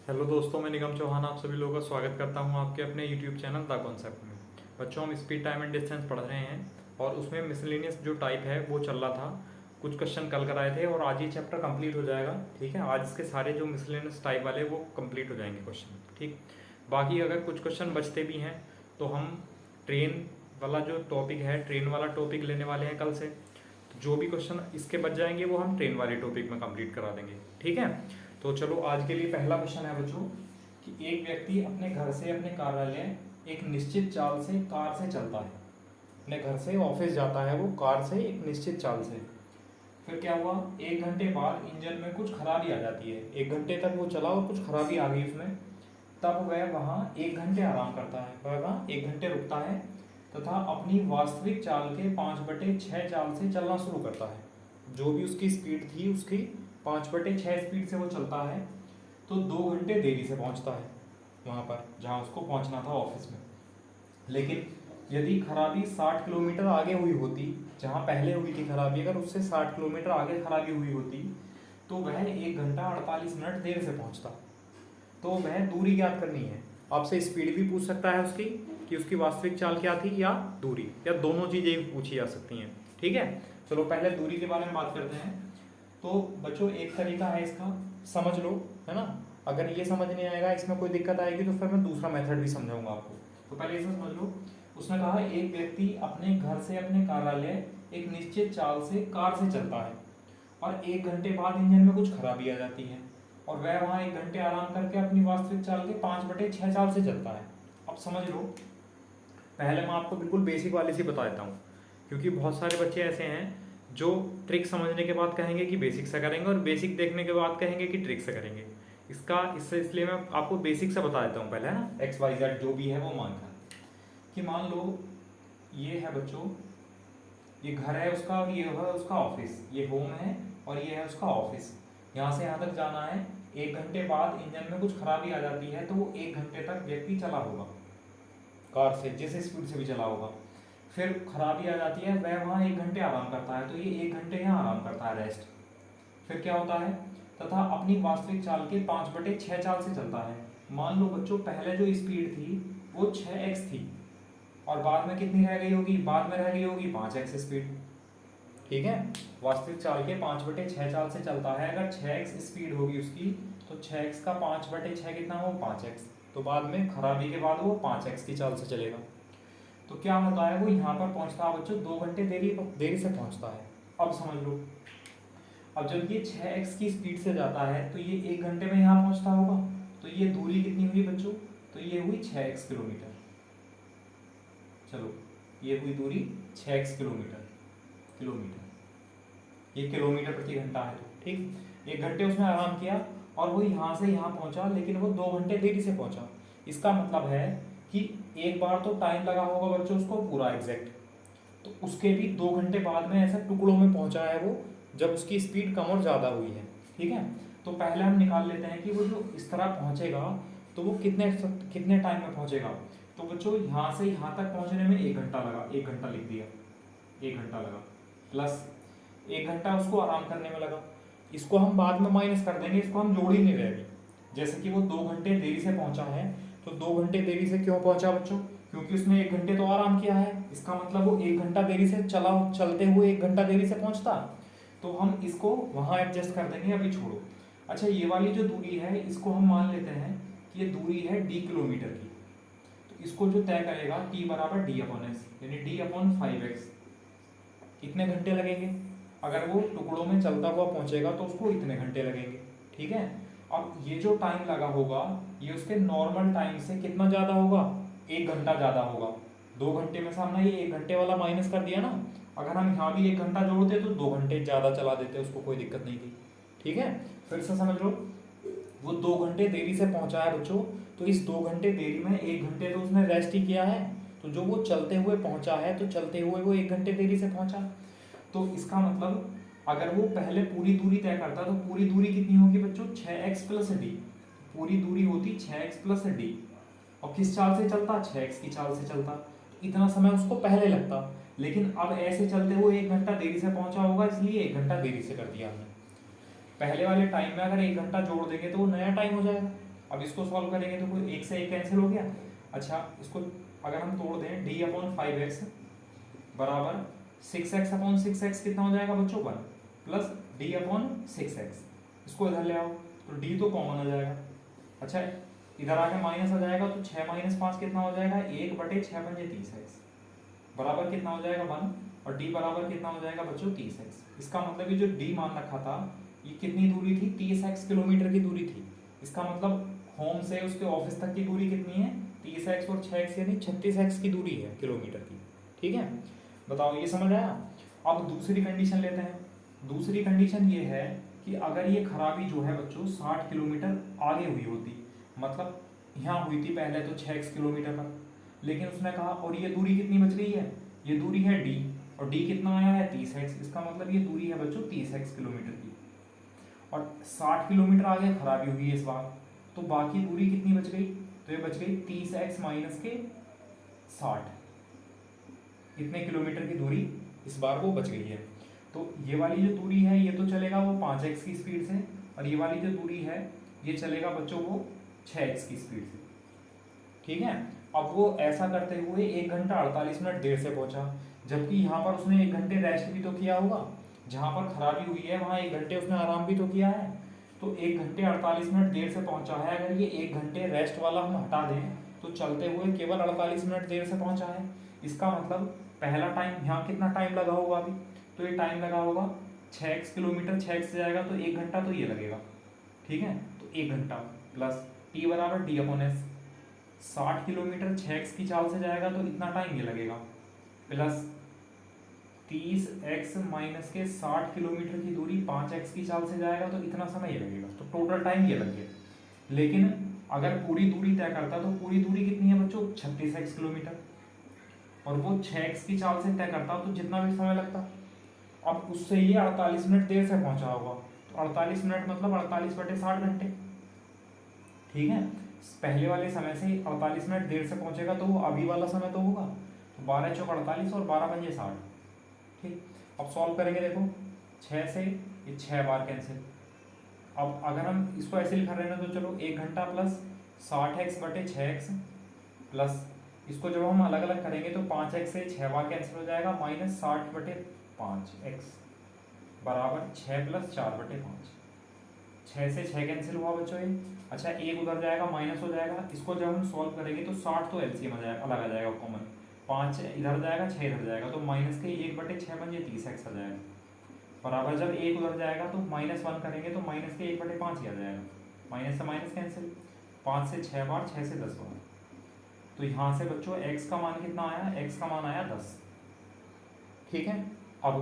Hello दोस्तों, मैं निगम चौहान आप सभी लोगों का स्वागत करता हूं आपके अपने यूट्यूब चैनल द कॉन्सेप्ट में। बच्चों, हम स्पीड टाइम एंड डिस्टेंस पढ़ रहे हैं और उसमें मिसलेनियस जो टाइप है वो चल रहा था। कुछ क्वेश्चन कल कराए थे और आज ये चैप्टर कंप्लीट हो जाएगा। ठीक है, आज इसके सारे जो मिसलेनियस टाइप वाले वो कंप्लीट हो जाएंगे क्वेश्चन। ठीक, बाकी अगर कुछ क्वेश्चन बचते भी हैं तो हम ट्रेन वाला जो टॉपिक है, ट्रेन वाला टॉपिक लेने वाले हैं कल से। जो भी क्वेश्चन इसके बच जाएंगे वो हम ट्रेन वाले टॉपिक में कंप्लीट करा देंगे। ठीक है, तो चलो आज के लिए पहला क्वेश्चन है बच्चों कि एक व्यक्ति अपने घर से अपने कार्यालय एक निश्चित चाल से कार से चलता है। अपने घर से ऑफिस जाता है वो कार से एक निश्चित चाल से। फिर क्या हुआ, 1 घंटे बाद इंजन में कुछ खराबी आ जाती है। 1 घंटे तक वो चला और कुछ खराबी आ गई उसमें। तब वह वहाँ 1 घंटे आराम करता है, वह वहाँ 1 घंटे रुकता है तथा अपनी वास्तविक चाल के 5/6 चाल से चलना शुरू करता है। जो भी उसकी स्पीड थी उसकी 5/6 स्पीड से वो चलता है। तो 2 घंटे देरी से पहुंचता है वहाँ पर जहाँ उसको पहुंचना था ऑफिस में। लेकिन यदि खराबी 60 किलोमीटर आगे हुई होती, जहाँ पहले हुई थी खराबी, अगर उससे 60 किलोमीटर आगे खराबी हुई होती तो वह 1 घंटा 48 मिनट देर से पहुंचता। तो वह दूरी ज्ञात करनी है। आपसे स्पीड भी पूछ सकता है उसकी कि उसकी वास्तविक चाल क्या थी, या दूरी, या दोनों चीज़ें पूछी जा सकती हैं। ठीक है, चलो पहले दूरी के बारे में बात करते हैं। तो बच्चों, एक तरीका है इसका, समझ लो, है ना। अगर ये समझ नहीं आएगा, इसमें कोई दिक्कत आएगी तो फिर मैं दूसरा मेथड भी समझाऊंगा आपको। तो पहले इसे समझ लो। उसने कहा एक व्यक्ति अपने घर से अपने कार्यालय एक निश्चित चाल से कार से चलता है और 1 घंटे बाद इंजन में कुछ खराबी आ जाती है और वह वहाँ 1 घंटे आराम करके अपनी वास्तविक चाल के 5/6 चाल से चलता है। अब समझ लो, पहले मैं आपको बिल्कुल बेसिक वाले से बता देता हूँ, क्योंकि बहुत सारे बच्चे ऐसे हैं जो ट्रिक समझने के बाद कहेंगे कि बेसिक से करेंगे और बेसिक देखने के बाद कहेंगे कि ट्रिक से करेंगे। इसलिए मैं आपको बेसिक से बता देता हूँ पहले, है ना। XYZ जो भी है वो मानकर कि मान लो ये है बच्चों, ये घर है उसका और ये है उसका ऑफिस, ये होम है और ये है उसका ऑफिस। यहाँ से यहाँ तक जाना है। 1 घंटे बाद इंजन में कुछ खराबी आ जाती है तो वो 1 घंटे तक व्यक्ति चला होगा कार से, जिस स्पीड से भी चला होगा। फिर खराबी आ जाती है, वह वहाँ 1 घंटे आराम करता है, तो ये 1 घंटे यहाँ आराम करता है, रेस्ट। फिर क्या होता है, तथा अपनी वास्तविक चाल के 5/6 चाल से चलता है। मान लो बच्चों, पहले जो स्पीड थी वो 6x थी और बाद में कितनी रह गई होगी, बाद में रह गई होगी 5x स्पीड। ठीक है, वास्तविक चाल के 5/6 चाल से चलता है। अगर 6x स्पीड होगी उसकी तो 6x का 5/6 कितना हो, 5x। तो बाद में खराबी के बाद वो 5x की चाल से चलेगा। तो क्या होता है, वो यहाँ पर पहुंचता है बच्चों 2 घंटे देरी से पहुंचता है। अब समझ लो, अब जब ये 6x की स्पीड से जाता है तो ये 1 घंटे में यहाँ पहुंचता होगा। तो ये दूरी कितनी हुई बच्चों, तो ये हुई 6x किलोमीटर। चलो, ये हुई दूरी 6x किलोमीटर। ये किलोमीटर प्रति घंटा है। ठीक, 1 घंटे उसने आराम किया और वो यहाँ से यहाँ पहुंचा, लेकिन वो 2 घंटे देरी से पहुंचा। इसका मतलब है कि एक बार तो टाइम लगा होगा बच्चों उसको पूरा एग्जैक्ट, तो उसके भी 2 घंटे बाद में ऐसे टुकड़ों में पहुंचा है वो, जब उसकी स्पीड कम और ज़्यादा हुई है। ठीक है, तो पहले हम निकाल लेते हैं कि वो जो इस तरह पहुंचेगा तो वो कितने टाइम में पहुंचेगा। तो बच्चों, यहाँ से यहाँ तक पहुंचने में 1 घंटा लगा, 1 घंटा लिख दिया, 1 घंटा लगा, प्लस 1 घंटा उसको आराम करने में लगा। इसको हम बाद में माइनस कर देंगे, इसको हम जोड़ ही नहीं रहेगी। जैसे कि वो 2 घंटे देरी से पहुंचा है, तो 2 घंटे देरी से क्यों पहुंचा बच्चों, क्योंकि उसने 1 घंटे तो आराम किया है। इसका मतलब वो 1 घंटा देरी से चला, चलते हुए 1 घंटा देरी से पहुंचता। तो हम इसको वहां एडजस्ट कर देंगे, अभी छोड़ो। अच्छा, ये वाली जो दूरी है इसको हम मान लेते हैं कि ये दूरी है d किलोमीटर की। तो इसको जो तय करेगा t बराबर d/s, यानी d/5x। कितने घंटे लगेंगे, अगर वो टुकड़ों में चलता हुआ पहुंचेगा तो उसको इतने घंटे लगेंगे। ठीक है, अब ये जो टाइम लगा होगा ये उसके नॉर्मल टाइम से कितना ज़्यादा होगा, 1 घंटा ज़्यादा होगा। 2 घंटे में से हमने ये 1 घंटे वाला माइनस कर दिया ना। अगर हम यहाँ भी 1 घंटा जोड़ते तो 2 घंटे ज़्यादा चला देते, उसको कोई दिक्कत नहीं थी। ठीक है, फिर से समझ लो, वो 2 घंटे देरी से पहुंचा है बच्चों, तो इस 2 घंटे देरी में 1 घंटे तो उसने रेस्ट ही किया है। तो जो वो चलते हुए पहुंचा है, तो चलते हुए वो 1 घंटे देरी से पहुंचा। तो इसका मतलब अगर वो पहले पूरी दूरी तय करता तो पूरी दूरी कितनी होगी बच्चों, 6x प्लस डी। पूरी दूरी होती 6x प्लस डी, और किस चाल से चलता, 6x की चाल से चलता। इतना समय उसको पहले लगता, लेकिन अब ऐसे चलते हुए 1 घंटा देरी से पहुंचा होगा, इसलिए 1 घंटा देरी से कर दिया हमने। पहले वाले टाइम में अगर 1 घंटा जोड़ देंगे तो वो नया टाइम हो जाएगा। अब इसको सॉल्व करेंगे तो कोई एक से एक कैंसिल हो गया। अच्छा, इसको अगर हम तोड़ दें, d/5x बराबर 6x/6x कितना हो जाएगा बच्चों, 1 प्लस d/6x। इसको इधर ले आओ तो d तो कॉमन हो जाएगा। अच्छा, इधर आके माइनस आ जाएगा तो 6 - 5 कितना हो जाएगा, 1/6 पंजे 30x बराबर कितना हो जाएगा 1, और d बराबर कितना हो जाएगा बच्चों 30x। इसका मतलब ये जो d मान रखा था ये कितनी दूरी थी, 30x किलोमीटर की दूरी थी। इसका मतलब होम से उसके ऑफिस तक की दूरी कितनी है, 30x और 6x यानी 36x की दूरी है किलोमीटर की। ठीक है, बताओ ये समझ आया। अब दूसरी कंडीशन लेते हैं। दूसरी कंडीशन ये है कि अगर ये खराबी जो है बच्चों 60 किलोमीटर आगे हुई होती, मतलब यहाँ हुई थी पहले तो 6x किलोमीटर पर, लेकिन उसने कहा और ये दूरी कितनी बच गई है, ये दूरी है d, और d कितना आया है 30x। इसका मतलब ये दूरी है बच्चों 30x किलोमीटर की, और 60 किलोमीटर आगे खराबी हुई है इस बार, तो बाकी दूरी कितनी बच गई, तो ये बच गई 30x माइनस के 60, इतने किलोमीटर की दूरी इस बार वो बच गई है। तो ये वाली जो दूरी है ये तो चलेगा वो 5x की स्पीड से, और ये वाली जो दूरी है ये चलेगा बच्चों वो 6x की स्पीड से। ठीक है, अब वो ऐसा करते हुए 1 घंटा 48 मिनट देर से पहुंचा, जबकि यहाँ पर उसने 1 घंटे रेस्ट भी तो किया होगा, जहाँ पर खराबी हुई है वहाँ 1 घंटे उसने आराम भी तो किया है। तो 1 घंटे 48 मिनट देर से पहुंचा है, अगर ये 1 घंटे रेस्ट वाला हम हटा दें तो चलते हुए केवल 48 मिनट देर से पहुंचा है। इसका मतलब पहला टाइम, यहाँ कितना टाइम लगा होगा अभी, तो ये टाइम लगा होगा 6x किलोमीटर, 6x से जाएगा तो 1 घंटा तो ये लगेगा। ठीक है, तो 1 घंटा प्लस t बराबर d/s, 60 किलोमीटर 6x की चाल से जाएगा तो इतना टाइम ये लगेगा, प्लस 30x माइनस के 60 किलोमीटर की दूरी 5x की चाल से जाएगा तो इतना समय ये लगेगा, तो टोटल टाइम ये लग गया। लेकिन अगर पूरी दूरी तय करता तो पूरी दूरी कितनी है बच्चों 36x किलोमीटर, और वो 6x की चाल से तय करता तो जितना भी समय लगता, अब उससे ये 48 मिनट देर से पहुंचा होगा, तो 48 मिनट मतलब 48/60 घंटे। ठीक है, पहले वाले समय से 48 मिनट देर से पहुंचेगा तो वो अभी वाला समय तो होगा, तो 12 चौक 48 और 12 पंजे 60। ठीक, अब सॉल्व करेंगे, देखो 6 से ये 6 बार कैंसिल। अब अगर हम इसको ऐसे लिखा रहे ना तो चलो 1 घंटा प्लस 60x/6x प्लस इसको जब हम अलग अलग करेंगे तो 5x से 6 बार कैंसिल हो जाएगा, माइनस 60/5x बराबर 6 प्लस 4/5। 6 से 6 कैंसिल हुआ बच्चों ये। अच्छा, एक उधर जाएगा माइनस हो जाएगा, इसको जब हम सॉल्व करेंगे तो 60 तो एलसीएम आ जाएगा, अलग आ जाएगा कॉमन, 5 इधर जाएगा 6 इधर जाएगा, तो माइनस के 1/6 पंजे 30x आ जाएगा, बराबर जब एक उधर जाएगा तो -1 करेंगे तो माइनस के 1/5 ही आ जाएगा, माइनस से माइनस कैंसिल, 5 से 6 बार, 6 से 10 बार। तो यहाँ से बच्चों x का मान कितना आया, x का मान आया 10। ठीक है, अब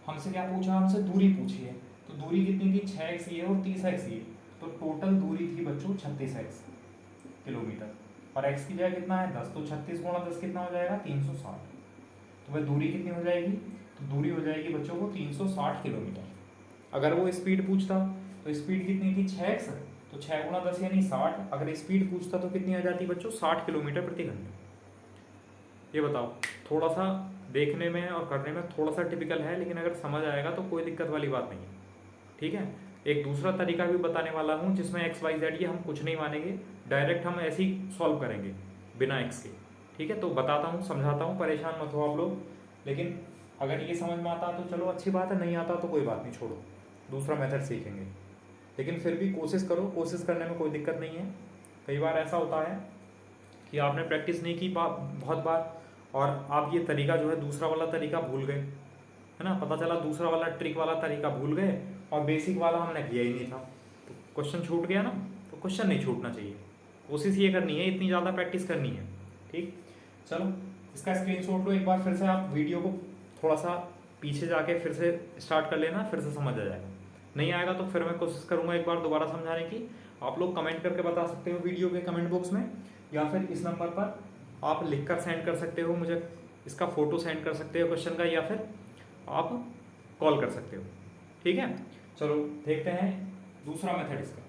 हमसे क्या पूछा, हमसे दूरी पूछी है, तो दूरी कितनी थी 6x ये और 30x ये, तो टोटल दूरी थी बच्चों 36x किलोमीटर, और x की जगह कितना है 10, तो 36 × 10 कितना हो जाएगा 360। तो वह दूरी कितनी हो जाएगी, तो दूरी हो जाएगी बच्चों को 360 किलोमीटर। अगर वो स्पीड पूछता तो स्पीड कितनी थी 6x, तो 6 × 10 यानी 60, अगर स्पीड पूछता तो कितनी आ जाती बच्चों 60 किलोमीटर प्रति घंटा। ये बताओ, थोड़ा सा देखने में और करने में थोड़ा सा टिपिकल है, लेकिन अगर समझ आएगा तो कोई दिक्कत वाली बात नहीं है। ठीक है, एक दूसरा तरीका भी बताने वाला हूँ जिसमें XYZ ये हम कुछ नहीं मानेंगे, डायरेक्ट हम ऐसे ही सॉल्व करेंगे बिना x के। ठीक है, तो बताता हूँ, समझाता हूँ, परेशान मत हो आप लोग। लेकिन अगर ये समझ में आता तो चलो अच्छी बात है, नहीं आता तो कोई बात नहीं, छोड़ो, दूसरा मेथड सीखेंगे। लेकिन फिर भी कोशिश करो, कोशिश करने में कोई दिक्कत नहीं है। कई बार ऐसा होता है कि आपने प्रैक्टिस नहीं की बहुत बार, और आप ये तरीका जो है दूसरा वाला तरीका भूल गए, है ना, पता चला दूसरा वाला ट्रिक वाला तरीका भूल गए और बेसिक वाला हमने किया ही नहीं था, तो क्वेश्चन छूट गया ना। तो क्वेश्चन नहीं छूटना चाहिए, कोशिश ये करनी है, इतनी ज़्यादा प्रैक्टिस करनी है। ठीक, चलो इसका स्क्रीनशॉट लो एक बार, फिर से आप वीडियो को थोड़ा सा पीछे जाके फिर से स्टार्ट कर लेना, फिर से समझ आ जाएगा। नहीं आएगा तो फिर मैं कोशिश करूँगा एक बार दोबारा समझाने की। आप लोग कमेंट करके बता सकते हो वीडियो के कमेंट बॉक्स में, या फिर इस नंबर पर आप लिख कर सेंड कर सकते हो मुझे, इसका फ़ोटो सेंड कर सकते हो क्वेश्चन का, या फिर आप कॉल कर सकते हो। ठीक है, चलो देखते हैं दूसरा मेथड इसका।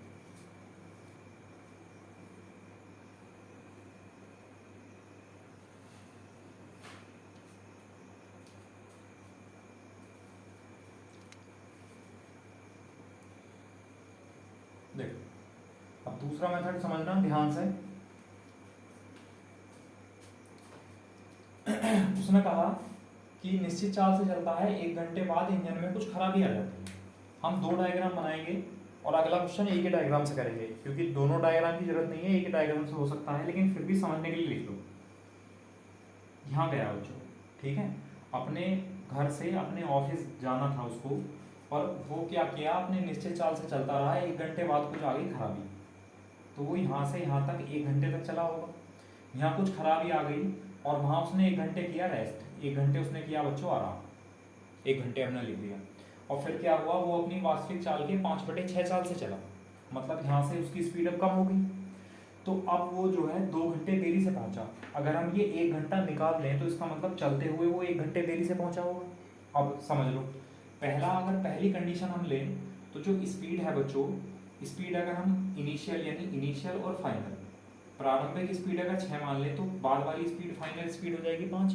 देखो, अब दूसरा मेथड समझना ध्यान से। उसने कहा कि निश्चित चाल से चलता है, 1 घंटे बाद इंजन में कुछ खराबी आ जाती है। हम 2 डायग्राम बनाएंगे और अगला क्वेश्चन एक ही डायग्राम से करेंगे, क्योंकि दोनों डायग्राम की जरूरत नहीं है, एक ही डायग्राम से हो सकता है, लेकिन फिर भी समझने के लिए लिख लो। यहाँ गया बच्चों, ठीक है, अपने घर से अपने ऑफिस जाना था उसको, और वो क्या किया, अपने निश्चित चाल से चलता रहा, 1 घंटे बाद कुछ आ गई खराबी। तो वो यहाँ से यहाँ तक 1 घंटे तक चला होगा, यहाँ कुछ खराबी आ गई और वहाँ उसने 1 घंटे किया रेस्ट, 1 घंटे उसने किया बच्चों आराम, 1 घंटे हमने लिख दिया। और फिर क्या हुआ, वो अपनी वास्तविक चाल के 5/6 चाल से चला, मतलब यहाँ से उसकी स्पीड अब कम हो गई। तो अब वो जो है 2 घंटे देरी से पहुंचा। अगर हम ये 1 घंटा निकाल लें तो इसका मतलब चलते हुए वो 1 घंटे देरी से पहुंचा होगा। अब समझ लो, अगर पहली कंडीशन हम लें तो जो स्पीड है बच्चों, स्पीड अगर हम इनिशियल और फाइनल, प्रारंभिक स्पीड अगर 6 मान लें तो बाद वाली स्पीड फाइनल स्पीड हो जाएगी 5।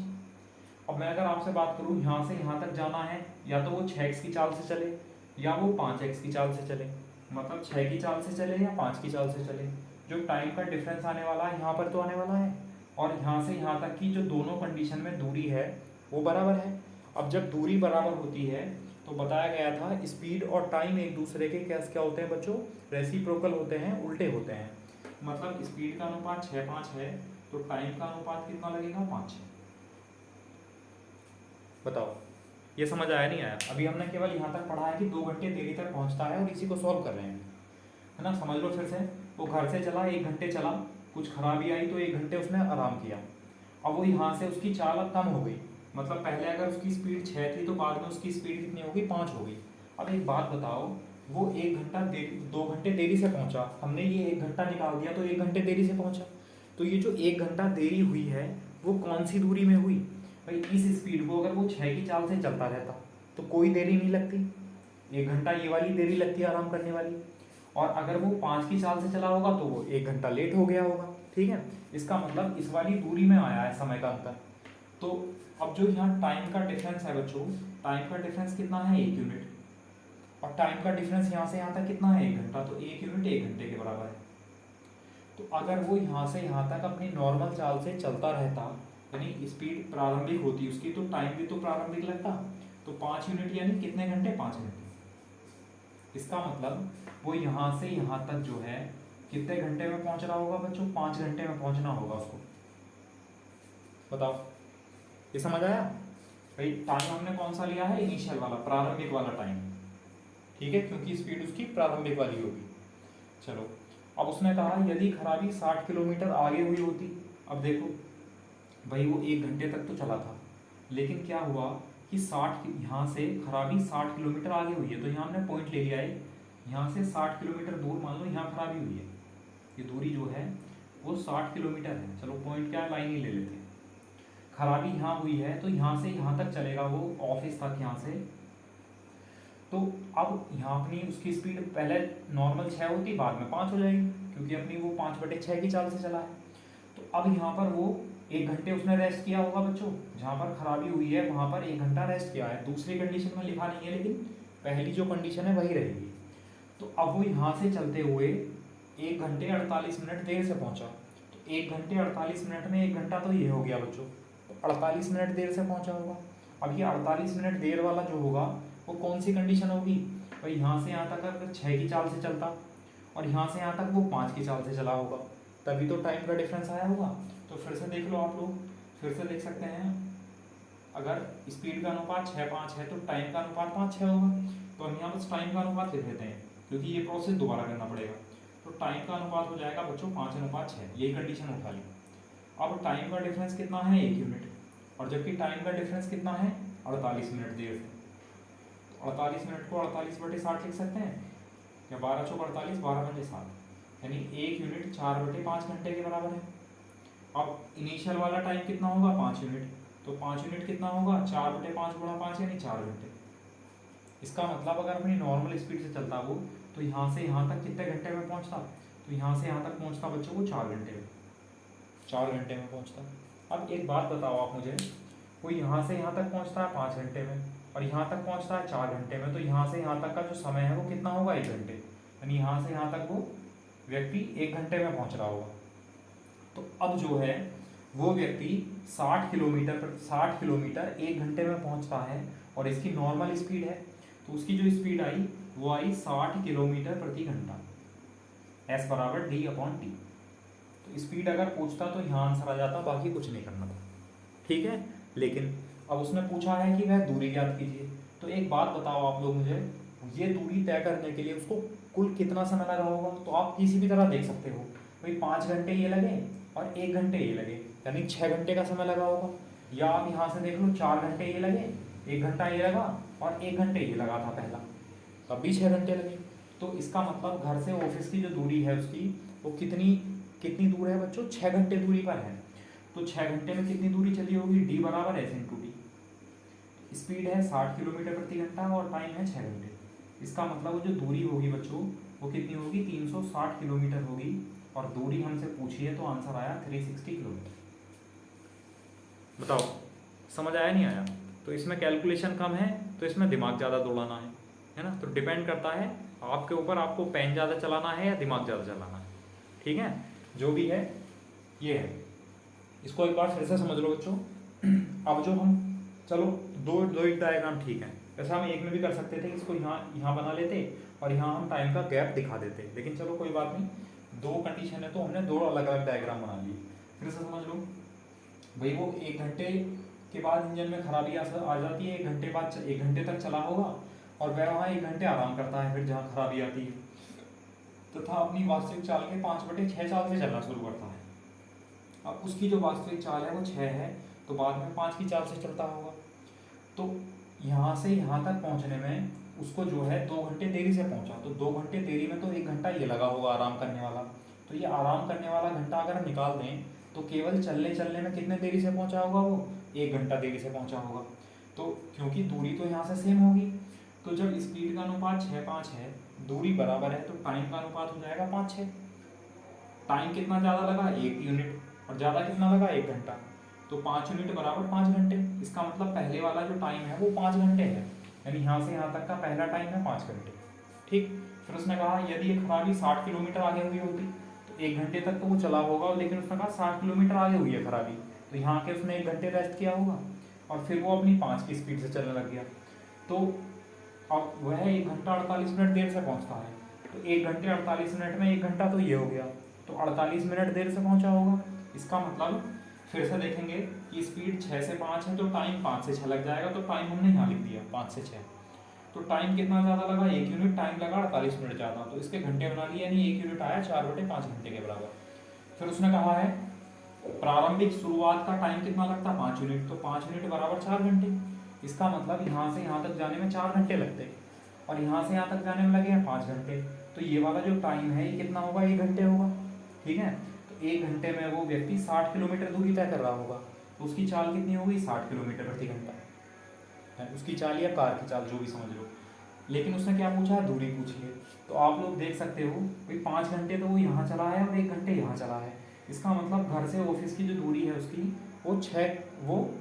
अब मैं अगर आपसे बात करूँ, यहाँ से यहाँ तक जाना है, या तो वो 6x की चाल से चले या वो 5x की चाल से चले, मतलब 6 की चाल से चले या 5 की चाल से चले, जो टाइम का डिफरेंस आने वाला है यहाँ पर तो आने वाला है, और यहाँ से यहाँ तक की जो दोनों कंडीशन में दूरी है वो बराबर है। अब जब दूरी बराबर होती है तो बताया गया था स्पीड और टाइम एक दूसरे के क्या होते हैं बच्चों, रेसिप्रोकल होते हैं, उल्टे होते हैं। मतलब स्पीड का अनुपात 6:5 है तो टाइम का अनुपात कितना लगेगा, 5। बताओ ये समझ आया नहीं आया? अभी हमने केवल यहाँ तक पढ़ा है कि 2 घंटे देरी तक पहुँचता है और इसी को सॉल्व कर रहे हैं, है ना। समझ लो फिर से, वो घर से चला, 1 घंटे चला, कुछ खराबी आई तो 1 घंटे उसने आराम किया। अब वो यहाँ से उसकी चाल अब कम हो गई, मतलब पहले अगर उसकी स्पीड 6 थी तो बाद में उसकी स्पीड कितनी हो गई, 5 हो गई। अब एक बात बताओ, वो 2 घंटे देरी से पहुंचा, हमने ये 1 घंटा निकाल दिया तो 1 घंटे देरी से पहुंचा। तो ये जो 1 घंटा देरी हुई है वो कौन सी दूरी में हुई भाई, इस स्पीड को अगर वो 6 की चाल से चलता रहता तो कोई देरी नहीं लगती, 1 घंटा ये वाली देरी लगती है आराम करने वाली, और अगर वो 5 की चाल से चला होगा तो वो 1 घंटा लेट हो गया होगा, ठीक है। इसका मतलब इस वाली दूरी में आया है समय का अंतर। तो अब जो यहाँ टाइम का डिफरेंस है बच्चों, टाइम का डिफरेंस कितना है, 1 यूनिट, और टाइम का डिफरेंस यहाँ से यहाँ तक कितना है, 1 घंटा, तो 1 यूनिट 1 घंटे के बराबर है। तो अगर वो यहाँ से यहाँ तक अपनी नॉर्मल चाल से चलता रहता, यानी स्पीड प्रारंभिक होती उसकी, तो टाइम भी तो प्रारंभिक लगता, तो 5 यूनिट यानी कितने घंटे, 5 घंटे। इसका मतलब वो यहाँ से यहाँ तक जो है कितने घंटे में पहुँच रहा होगा बच्चों, 5 घंटे में पहुँचना होगा उसको। बताओ ये समझ आया भाई? टाइम हमने कौन सा लिया है, इनिशियल वाला, प्रारंभिक वाला टाइम, ठीक है, क्योंकि स्पीड उसकी प्रारंभिक वाली होगी। चलो, अब उसने कहा यदि खराबी 60 किलोमीटर आगे हुई होती। अब देखो भाई, वो 1 घंटे तक तो चला था, लेकिन क्या हुआ कि 60 यहाँ से खराबी 60 किलोमीटर आगे हुई है, तो यहाँ हमने पॉइंट ले लिया है, यहाँ से 60 किलोमीटर दूर मान लो यहाँ खराबी हुई है, ये दूरी जो है वो 60 किलोमीटर है। चलो पॉइंट क्या है, लाइन ही ले लेते हैं। खराबी यहाँ हुई है तो यहाँ से यहाँ तक चलेगा वो ऑफिस तक, यहाँ से। तो अब यहाँ अपनी उसकी स्पीड पहले नॉर्मल 6 होती, बाद में 5 हो जाएगी, क्योंकि अपनी वो 5/6 की चाल से चला है। तो अब यहाँ पर वो 1 घंटे उसने रेस्ट किया होगा बच्चों, जहाँ पर खराबी हुई है वहाँ पर 1 घंटा रेस्ट किया है। दूसरी कंडीशन में लिखा नहीं है, लेकिन पहली जो कंडीशन है वही रहेगी। तो अब वो यहाँ से चलते हुए 1 घंटे 48 मिनट देर से पहुँचा, तो 1 घंटे 48 मिनट में 1 घंटा तो ये हो गया बच्चों, तो 48 मिनट देर से पहुँचा होगा। अब ये 48 मिनट देर वाला जो होगा वो कौन सी कंडीशन होगी भाई, यहाँ से यहाँ तक अगर 6 की चाल से चलता और यहाँ से यहाँ तक वो 5 की चाल से चला होगा, तभी तो टाइम का डिफरेंस आया होगा। तो फिर से देख लो आप लोग, फिर से देख सकते हैं, अगर स्पीड का अनुपात 6:5 है तो टाइम का अनुपात 5:6 होगा। तो हम यहाँ बस टाइम का अनुपात लिख देते हैं, क्योंकि ये प्रोसेस दोबारा करना पड़ेगा। तो टाइम का अनुपात हो जाएगा बच्चों 5:6, यही कंडीशन उठा ली। अब टाइम का डिफरेंस कितना है, 1 यूनिट, और जबकि टाइम का डिफरेंस कितना है, 48 मिनट देर से। 48 मिनट को 48/60 लिख सकते हैं, या 12 चौक 48, 12×7, यानी 1 यूनिट 4/5 घंटे के बराबर है। अब इनिशियल वाला टाइम कितना होगा, 5 यूनिट, तो 5 यूनिट कितना होगा, 4/5 × 5 यानी 4 घंटे। इसका मतलब अगर अपनी नॉर्मल स्पीड से चलता वो, तो यहाँ से यहाँ तक कितने घंटे में पहुँचता, तो यहाँ से यहाँ तक पहुँचता बच्चों वो 4 घंटे में, 4 घंटे में पहुँचता। अब एक बात बताओ आप मुझे, वो यहाँ से यहाँ तक पहुँचता है 5 घंटे में, और यहाँ तक पहुँचता है 4 घंटे में, तो यहाँ से यहाँ तक का जो समय है वो कितना होगा, 1 घंटे, यानी यहाँ से यहाँ तक वो व्यक्ति 1 घंटे में पहुंच रहा होगा। तो अब जो है वो व्यक्ति 60 किलोमीटर 1 घंटे में पहुंचता है और इसकी नॉर्मल स्पीड है, तो उसकी जो स्पीड आई वो आई 60 किलोमीटर प्रति घंटा, एस बराबर डी अपॉन टी। तो स्पीड अगर पूछता तो यहाँ आंसर आ जाता, बाकी कुछ नहीं करना था, ठीक है। लेकिन अब उसने पूछा है कि वह दूरी ज्ञात कीजिए। तो एक बात बताओ आप लोग मुझे, ये दूरी तय करने के लिए उसको कुल कितना समय लगा होगा? तो आप किसी भी तरह देख सकते हो, भाई 5 घंटे ये लगे और 1 घंटे ये लगे, यानी 6 घंटे का समय लगा होगा। या आप यहाँ से देख लो 4 घंटे ये लगे, 1 घंटा ये लगा और 1 घंटे ये लगा था पहला, तब भी 6 घंटे लगे। तो इसका मतलब घर से ऑफिस की जो दूरी है उसकी वो कितनी कितनी दूर है बच्चों? 6 घंटे दूरी पर है। तो 6 घंटे में कितनी दूरी चली होगी? डी बराबर एस इंटू डी। स्पीड है 60 किलोमीटर प्रति घंटा और टाइम है 6 घंटे। इसका मतलब वो जो दूरी होगी बच्चों वो कितनी होगी? 360 किलोमीटर होगी। और दूरी हमसे पूछी है तो आंसर आया 360 किलोमीटर। बताओ समझ आया नहीं आया? तो इसमें कैलकुलेशन कम है तो इसमें दिमाग ज़्यादा दौड़ाना है ना। तो डिपेंड करता है आपके ऊपर, आपको पेन ज़्यादा चलाना है या दिमाग ज़्यादा चलाना है, ठीक है। जो भी है ये है, इसको एक बार फिर से समझ लो बच्चों। अब जो हम चलो दो एक डायग्राम ठीक है, वैसे हम एक में भी कर सकते थे, इसको यहाँ बना लेते और यहाँ हम टाइम का गैप दिखा देते, लेकिन चलो कोई बात नहीं, दो कंडीशन है तो हमने दो अलग अलग डायग्राम बना लिए। फिर से समझ लो भाई, वो 1 घंटे के बाद इंजन में खराबी आ जाती है, 1 घंटे बाद 1 घंटे तक चला होगा और वह वहाँ 1 घंटे आराम करता है फिर जहाँ खराबी आती है, तथा अपनी वास्तविक चाल के 5/6 चाल से चलना शुरू करता है। अब उसकी जो वास्तविक चाल है वो 6 है, तो बाद में 5 की चाल से चलता होगा। तो यहाँ से यहाँ तक पहुँचने में उसको जो है 2 घंटे देरी से पहुँचा, तो 2 घंटे देरी में तो 1 घंटा ये लगा होगा आराम करने वाला। तो ये आराम करने वाला घंटा अगर हम निकाल दें तो केवल चलने में कितने देरी से पहुँचा होगा? वो 1 घंटा देरी से पहुँचा होगा। तो क्योंकि दूरी तो यहाँ से सेम होगी, तो जब स्पीड का अनुपात 6:5 है, दूरी बराबर है, तो टाइम का अनुपात हो जाएगा 5:6। टाइम कितना ज़्यादा लगा? 1 यूनिट, और ज़्यादा कितना लगा? 1 घंटा। तो 5 यूनिट बराबर 5 घंटे। इसका मतलब पहले वाला जो टाइम है वो 5 घंटे है, यानी यहाँ से यहाँ तक का पहला टाइम है 5 घंटे, ठीक। फिर उसने कहा यदि ये खराबी 60 किलोमीटर आगे हुई होती तो 1 घंटे तक तो वो चला होगा, लेकिन उसने कहा 60 किलोमीटर आगे हुई है खराबी, तो यहाँ के उसने 1 घंटे रेस्ट किया होगा और फिर वो अपनी 5 की स्पीड से चलने लग गया। तो अब वह 1 घंटा 48 मिनट देर से पहुँचता है, तो 1 घंटे 48 मिनट में 1 घंटा तो ये हो गया, तो 48 मिनट देर से पहुँचा होगा। इसका मतलब फिर से देखेंगे कि स्पीड 6 से 5 है तो टाइम 5 से 6 लग जाएगा, तो टाइम हमने यहाँ लिख दिया 5 से 6। तो टाइम कितना ज़्यादा लगा? 1 यूनिट, टाइम लगा 48 मिनट ज़्यादा, तो इसके घंटे बना लिए, यानी 1 यूनिट आया 4/5 घंटे के बराबर। फिर उसने कहा है प्रारंभिक शुरुआत का टाइम कितना लगता? 5 यूनिट, तो 5 यूनिट बराबर 4 घंटे। इसका मतलब यहाँ से यहाँ तक जाने में 4 घंटे लगते और यहाँ से यहाँ तक जाने में लगे हैं 5 घंटे, तो ये वाला जो टाइम है ये कितना होगा? 1 घंटे होगा, ठीक है। तो 1 घंटे में वो व्यक्ति 60 किलोमीटर दूरी तय कर रहा होगा, तो उसकी चाल कितनी होगी? 60 किलोमीटर प्रति घंटा, उसकी चाल या कार की चाल, जो भी समझ लो। लेकिन उसने क्या पूछा है? दूरी पूछी है। तो आप लोग देख सकते हो भाई 5 घंटे तो वो यहाँ चला है और 1 घंटे यहाँ चला है। इसका मतलब घर से ऑफिस की जो दूरी है उसकी वो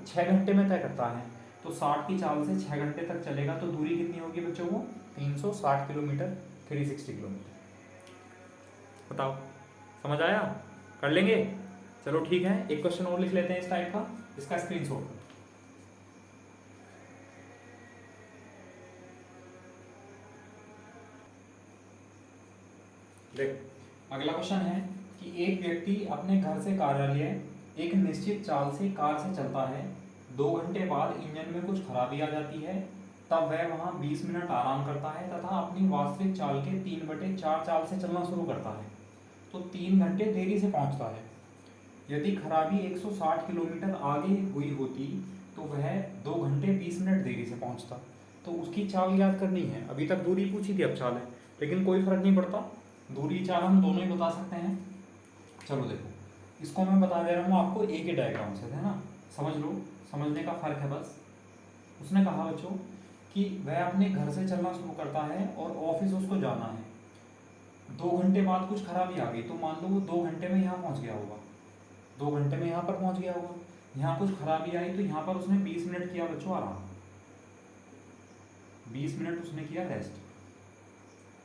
6 घंटे में तय करता है। तो 60 की चाल से 6 घंटे तक चलेगा तो दूरी कितनी होगी बच्चों? वो 360 किलोमीटर, 360 किलोमीटर। बताओ समझ आया? कर लेंगे? चलो ठीक है, एक क्वेश्चन और लिख लेते हैं इस टाइप का, इसका स्क्रीनशॉट। देख, अगला क्वेश्चन है कि एक व्यक्ति अपने घर से कार्यालय एक निश्चित चाल से कार से चलता है, 2 घंटे बाद इंजन में कुछ खराबी आ जाती है, तब वह वहाँ 20 मिनट आराम करता है तथा अपनी वास्तविक चाल के 3/4 चाल से चलना शुरू करता है, तो 3 घंटे देरी से पहुँचता है। यदि खराबी 160 किलोमीटर आगे हुई होती तो वह 2 घंटे 20 मिनट देरी से पहुँचता। तो उसकी चाल याद करनी है। अभी तक दूरी पूछी थी, अब चाल है, लेकिन कोई फर्क नहीं पड़ता, दूरी चाल हम दोनों ही बता सकते हैं। चलो देखो, इसको मैं बता दे रहा हूँ आपको एक ही डायग्राम से, है ना, समझ लो, समझने का फ़र्क है बस। उसने कहा बच्चों कि वह अपने घर से चलना शुरू करता है और ऑफिस उसको जाना है, 2 घंटे बाद कुछ खराबी आ गई, तो मान लो वो 2 घंटे में यहाँ पहुँच गया होगा, 2 घंटे में यहाँ पर पहुँच गया होगा। यहाँ कुछ खराबी आई तो यहाँ पर उसने 20 मिनट किया बच्चों आराम, 20 मिनट उसने किया रेस्ट,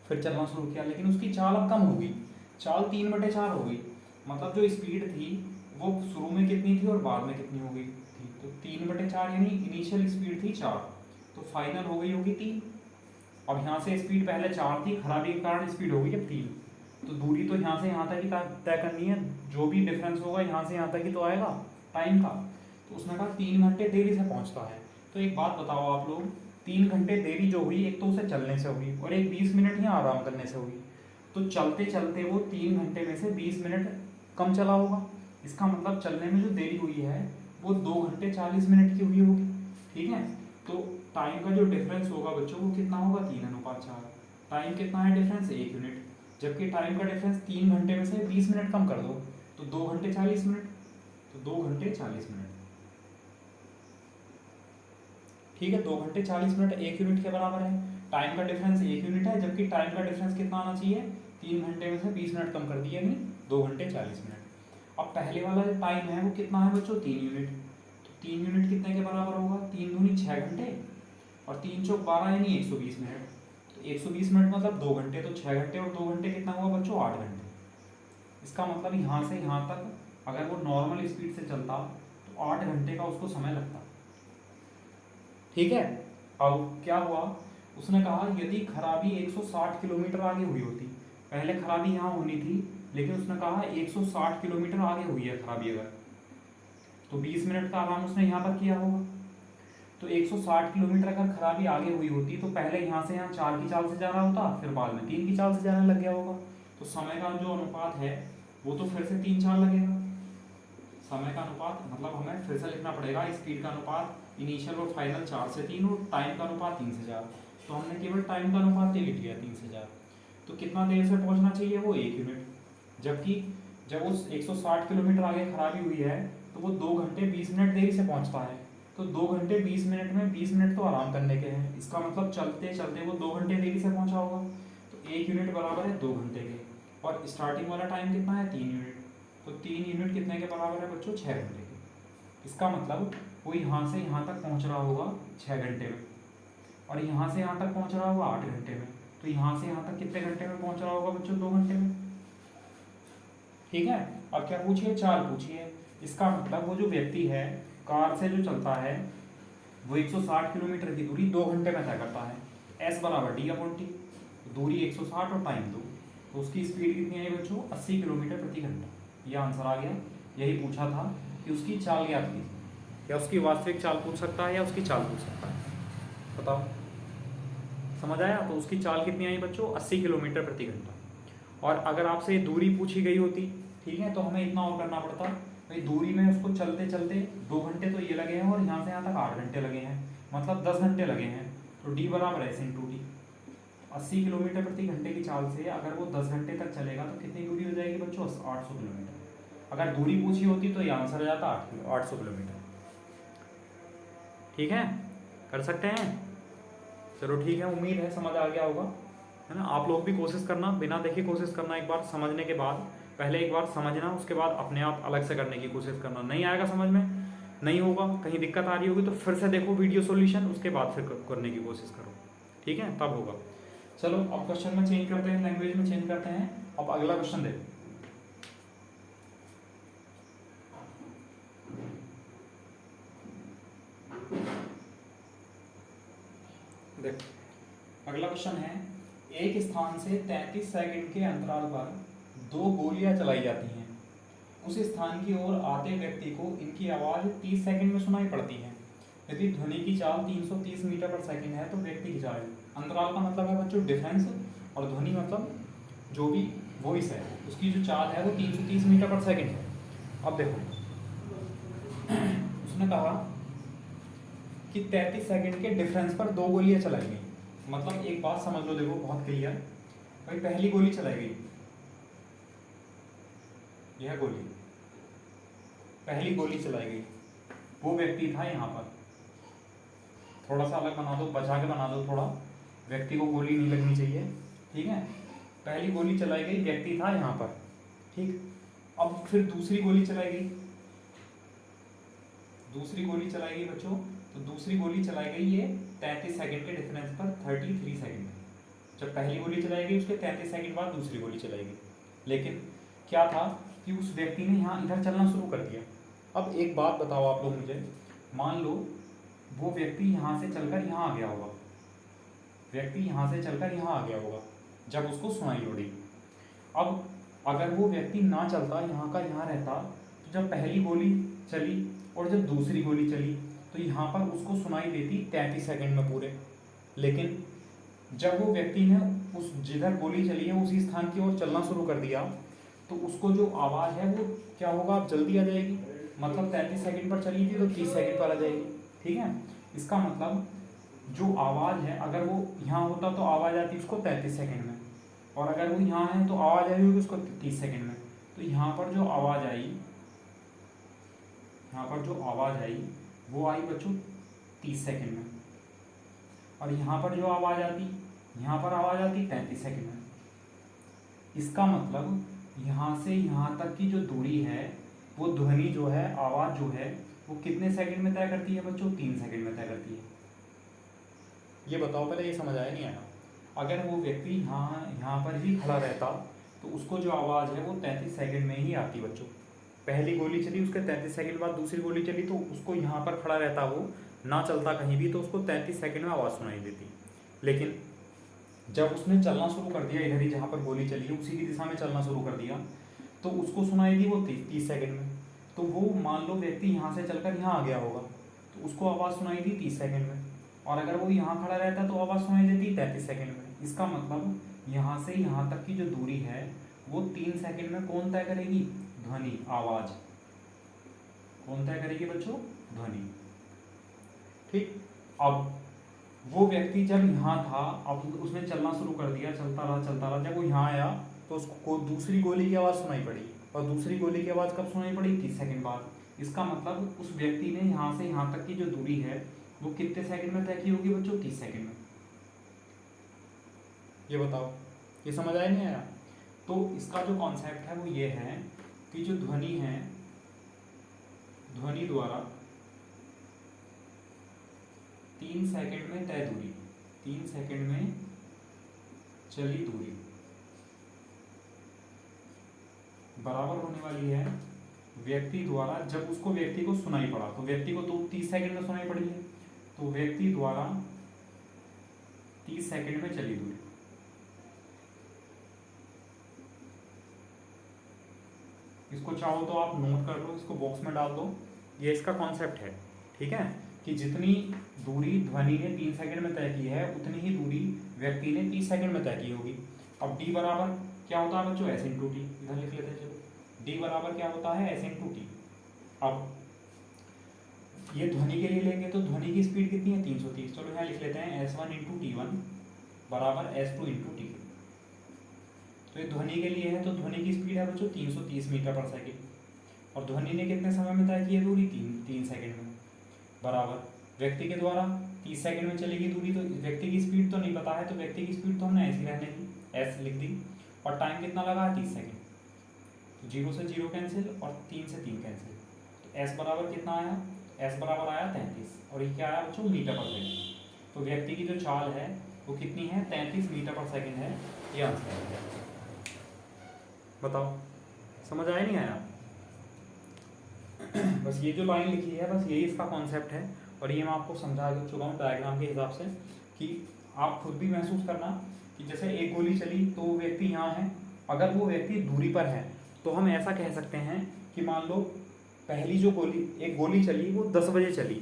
फिर चलना शुरू किया, लेकिन उसकी चाल अब कम होगी, चाल 3/4 हो गई, मतलब जो स्पीड थी वो शुरू में कितनी थी और बाद में कितनी हो गई थी, तो 3/4 यानी इनिशियल स्पीड थी 4, तो फाइनल हो गई होगी 3। अब यहाँ से स्पीड पहले 4 थी, खराबी के कारण स्पीड हो गई अब 3, तो दूरी तो यहाँ से यहाँ तक ही तय करनी है, जो भी डिफरेंस होगा यहाँ से यहाँ तक ही तो आएगा टाइम का। तो उसने कहा 3 घंटे देरी से पहुँचता है। तो एक बात बताओ आप लोग, 3 घंटे देरी जो हुई, एक तो उसे चलने से हुई और एक 20 मिनट यहाँ आराम करने से हुई, तो चलते चलते वो 3 घंटे में से 20 मिनट कम चला होगा। इसका मतलब चलने में जो देरी हुई है वो 2 घंटे 40 मिनट की हुई होगी। ठीक है, तो टाइम का जो डिफरेंस होगा बच्चों वो कितना होगा, 3:4। टाइम कितना है डिफरेंस, 1 यूनिट, जबकि टाइम का डिफरेंस 3 घंटे में से 20 मिनट कम कर दो तो 2 घंटे 40 मिनट, तो 2 घंटे 40 मिनट। ठीक है, 2 घंटे 40 मिनट 1 यूनिट के बराबर है। टाइम का डिफरेंस 1 यूनिट है, जबकि टाइम का डिफरेंस कितना आना चाहिए, 3 घंटे में से 20 मिनट कम कर दिया, यानी 2 घंटे 40 मिनट। अब पहले वाला जो टाइम है वो कितना है बच्चों, 3 यूनिट, तो 3 यूनिट कितने के बराबर होगा, 3 दूनी 6 घंटे और 3 चौक 12 यानी 120 मिनट, तो 120 मिनट मतलब 2 घंटे, तो 6 घंटे और 2 घंटे कितना हुआ बच्चों, 8 घंटे। इसका मतलब यहाँ से यहाँ तक अगर वो नॉर्मल स्पीड से चलता तो 8 घंटे का उसको समय लगता। ठीक है, अब क्या हुआ, उसने कहा यदि खराबी 160 किलोमीटर आगे हुई होती, पहले खराबी यहाँ होनी थी लेकिन उसने कहा 160 किलोमीटर आगे हुई है खराबी अगर, तो 20 मिनट का आराम उसने यहाँ पर किया होगा। तो 160 किलोमीटर अगर खराबी आगे हुई होती तो पहले यहाँ से यहाँ 4 की चाल से जा रहा होता, फिर बाद में 3 की चाल से जाने लग गया होगा, तो समय का जो अनुपात है वो तो फिर से 3:4 लगेगा। समय का अनुपात मतलब हमें फिर से लिखना पड़ेगा, स्पीड का अनुपात इनिशियल और फाइनल 4 से 3 और टाइम का अनुपात 3 से 4, तो हमने केवल टाइम का अनुपात ही लिख लिया 3 से 4। तो कितना देर से पहुंचना चाहिए, वो 1 यूनिट, जबकि जब उस 160 किलोमीटर आगे खराबी हुई है तो वो 2 घंटे 20 मिनट देरी से पहुंचता है, तो 2 घंटे 20 मिनट में 20 मिनट तो आराम करने के हैं, इसका मतलब चलते चलते वो 2 घंटे देरी से पहुंचा होगा, तो 1 यूनिट बराबर है 2 घंटे के, और स्टार्टिंग वाला टाइम कितना है, 3 यूनिट, तो 3 यूनिट कितने के बराबर है बच्चों, 6 घंटे के। इसका मतलब वो यहाँ से यहाँ तक पहुँच रहा होगा 6 घंटे में, और यहाँ से यहाँ तक पहुँच रहा होगा 8 घंटे में, तो यहाँ से यहाँ तक कितने घंटे में पहुँच रहा होगा बच्चों, 2 घंटे में। ठीक है, अब क्या पूछिए, चाल पूछिए। इसका मतलब वो जो व्यक्ति है कार से जो चलता है वो 160 किलोमीटर की दूरी 2 घंटे में तय करता है, S बराबर D/T, दूरी 160 और टाइम 2, तो उसकी स्पीड कितनी आई बच्चों, 80 किलोमीटर प्रति घंटा। ये आंसर आ गया। यही पूछा था कि उसकी चाल ज्ञात कीजिए, या उसकी वास्तविक चाल पूछ सकता है या उसकी चाल पूछ सकता है, बताओ, समझ आया। तो उसकी चाल कितनी आई बच्चों, 80 किलोमीटर प्रति घंटा। और अगर आपसे दूरी पूछी गई होती, ठीक है, तो हमें इतना और करना पड़ता, भाई दूरी में उसको चलते चलते 2 घंटे तो ये लगे हैं और यहाँ से यहाँ तक 8 घंटे लगे हैं, मतलब 10 घंटे लगे हैं, तो D बराबर S × D। 80 किलोमीटर प्रति घंटे की चाल से अगर वो 10 घंटे तक चलेगा तो कितनी दूरी हो जाएगी बच्चों, 800 किलोमीटर। अगर दूरी पूछी होती तो ये आंसर आ जाता 800 किलोमीटर। ठीक है, कर सकते हैं, चलो ठीक है, उम्मीद है समझ आ गया होगा, है ना। आप लोग भी कोशिश करना, बिना देखे कोशिश करना, एक बार समझने के बाद, पहले एक बार समझना, उसके बाद अपने आप अलग से करने की कोशिश करना। नहीं आएगा समझ में, नहीं होगा, कहीं दिक्कत आ रही होगी तो फिर से देखो वीडियो सॉल्यूशन, उसके बाद फिर करने की कोशिश करो, ठीक है, तब होगा। चलो अब क्वेश्चन में चेंज करते हैं, लैंग्वेज में चेंज करते हैं। अब अगला क्वेश्चन देखो, देखो अगला क्वेश्चन है, एक स्थान से 33 सेकंड के अंतराल पर 2 गोलियां चलाई जाती हैं, उस स्थान की ओर आते व्यक्ति को इनकी आवाज़ 30 सेकंड में सुनाई पड़ती है। यदि ध्वनि की चाल 330 मीटर पर सेकंड है तो व्यक्ति की चाल, अंतराल का मतलब है बच्चों डिफरेंस, और ध्वनि मतलब जो भी वॉइस है उसकी जो चाल है वो 330 मीटर पर सेकंड है। अब देखो उसने कहा कि 33 सेकंड के डिफरेंस पर 2 गोलियां चलाई गई, मतलब एक बात समझ लो, देखो बहुत क्लियर, भाई पहली गोली चलाई गई, यह गोली, पहली गोली चलाई गई, वो व्यक्ति था यहाँ पर, थोड़ा सा अलग बना दो, बचा के बना दो थोड़ा, व्यक्ति को गोली नहीं लगनी चाहिए, ठीक है। पहली गोली चलाई गई, व्यक्ति था यहाँ पर, ठीक। अब फिर दूसरी गोली चलाई गई, दूसरी गोली चलाई गई बच्चों, तो दूसरी गोली चलाई गई ये 33 सेकंड के डिफरेंस पर 33 सेकंड। जब पहली गोली चलाई गई उसके 33 सेकंड बाद दूसरी गोली चलाई गई, लेकिन क्या था कि उस व्यक्ति ने यहाँ इधर चलना शुरू कर दिया। अब एक बात बताओ आप लोग मुझे, मान लो वो व्यक्ति यहाँ से चलकर यहाँ आ गया होगा, व्यक्ति यहाँ से चलकर यहाँ आ गया होगा जब उसको सुनाई उड़ी। अब अगर वो व्यक्ति ना चलता, यहाँ का यहाँ रहता, तो जब पहली गोली चली और जब दूसरी गोली चली तो यहाँ पर उसको सुनाई देती 33 सेकंड में पूरे। लेकिन जब वो व्यक्ति ने उस जिधर गोली चली है उसी स्थान की ओर चलना शुरू कर दिया तो उसको जो आवाज़ है वो क्या होगा, अब जल्दी आ जाएगी। मतलब 33 सेकंड पर चली थी तो 30 सेकंड पर आ जाएगी। ठीक है, इसका मतलब जो आवाज़ है अगर वो यहाँ होता तो आवाज़ आती उसको 33 सेकंड में, और अगर वो यहाँ है तो आवाज़ आई होगी उसको 30 सेकंड में। तो यहाँ पर जो आवाज़ आई, यहाँ पर जो आवाज़ आई वो आई बच्चों 30 सेकंड में, और यहाँ पर जो आवाज़ आती, यहाँ पर आवाज़ आती 33 सेकंड में। इसका मतलब यहाँ से यहाँ तक की जो दूरी है वो ध्वनि जो है, आवाज़ जो है वो कितने सेकंड में तय करती है बच्चों? 3 सेकंड में तय करती है। ये बताओ पहले, ये समझ आया नहीं आया? अगर वो व्यक्ति यहाँ पर ही खड़ा रहता तो उसको जो आवाज़ है वो 33 सेकंड में ही आती बच्चों। पहली गोली चली, उसके 33 सेकंड बाद दूसरी गोली चली, तो उसको यहाँ पर खड़ा रहता, वो ना चलता कहीं भी, तो उसको 33 सेकंड में आवाज़ सुनाई देती। लेकिन जब उसने चलना शुरू कर दिया, इधर ही जहाँ पर गोली चली है उसी की दिशा में चलना शुरू कर दिया, तो उसको सुनाई दी वो 30 सेकंड में। तो वो मान लो व्यक्ति यहाँ से चलकर यहाँ आ गया होगा तो उसको आवाज़ सुनाई दी 30 सेकंड में, और अगर वो यहाँ खड़ा रहता तो आवाज़ सुनाई देती 33 सेकंड में। इसका मतलब यहाँ से यहाँ तक की जो दूरी है वो 3 सेकंड में कौन तय करेगी? ध्वनि, आवाज़। कौन तय करेगी बच्चों? ध्वनि। ठीक, अब वो व्यक्ति जब यहाँ था, अब उसने चलना शुरू कर दिया, चलता रहा, जब वो यहाँ आया तो उसको दूसरी गोली की आवाज़ सुनाई पड़ी, और दूसरी गोली की आवाज़ कब सुनाई पड़ी? 30 सेकंड बाद। इसका मतलब उस व्यक्ति ने यहाँ से यहाँ तक की जो दूरी है वो कितने सेकंड में तय की होगी बच्चों? 30 सेकंड में। ये बताओ, ये समझ आया नहीं आया? तो इसका जो कॉन्सेप्ट है वो ये है कि जो ध्वनि है, ध्वनि द्वारा 3 सेकंड में तय दूरी, 3 सेकंड में चली दूरी बराबर होने वाली है व्यक्ति द्वारा, जब उसको व्यक्ति को सुनाई पड़ा, तो व्यक्ति को तो 30 सेकंड में सुनाई पड़ी है, तो व्यक्ति द्वारा 30 सेकंड में चली दूरी। इसको चाहो तो आप नोट कर लो, इसको बॉक्स में डाल दो। ये इसका कॉन्सेप्ट है। ठीक है, कि जितनी दूरी ध्वनि ने 3 सेकंड में तय की है उतनी ही दूरी व्यक्ति ने 30 सेकंड में तय की होगी। अब डी बराबर क्या होता है बच्चों? S into T. इधर लिख लेते हैं, चलो डी बराबर क्या होता है? S into T. अब ये ध्वनि के लिए लेंगे तो ध्वनि की स्पीड कितनी है? 330। चलो यहाँ लिख लेते हैं S1 इंटू T1 बराबर S2 इंटू T2। तो ये ध्वनि के लिए है, तो ध्वनि की स्पीड है बच्चों 330 मीटर पर सेकेंड, और ध्वनि ने कितने समय में तय की है दूरी? 3 सेकंड में, बराबर व्यक्ति के द्वारा 30 सेकंड में चलेगी दूरी। तो व्यक्ति की स्पीड तो नहीं पता है, तो व्यक्ति की स्पीड तो हमने ऐसी रहने दी, एस लिख दी, और टाइम कितना लगा? 30 सेकंड। तो 0 से 0 कैंसिल और 3 से 3 कैंसिल, तो एस बराबर कितना आया? एस बराबर आया 33, और ये क्या आया बच्चों? मीटर पर सेकेंड। तो व्यक्ति की जो चाल है वो कितनी है? 33 मीटर पर सेकेंड है। ये आंसर है। बताओ, समझ आया नहीं आया? बस ये जो लाइन लिखी है बस यही इसका कॉन्सेप्ट है, और ये मैं आपको समझा चुका हूँ डायग्राम के हिसाब से, कि आप खुद भी महसूस करना कि जैसे एक गोली चली तो वो व्यक्ति यहाँ है, अगर वो व्यक्ति दूरी पर है तो हम ऐसा कह सकते हैं कि मान लो पहली जो एक गोली चली वो 10 बजे चली,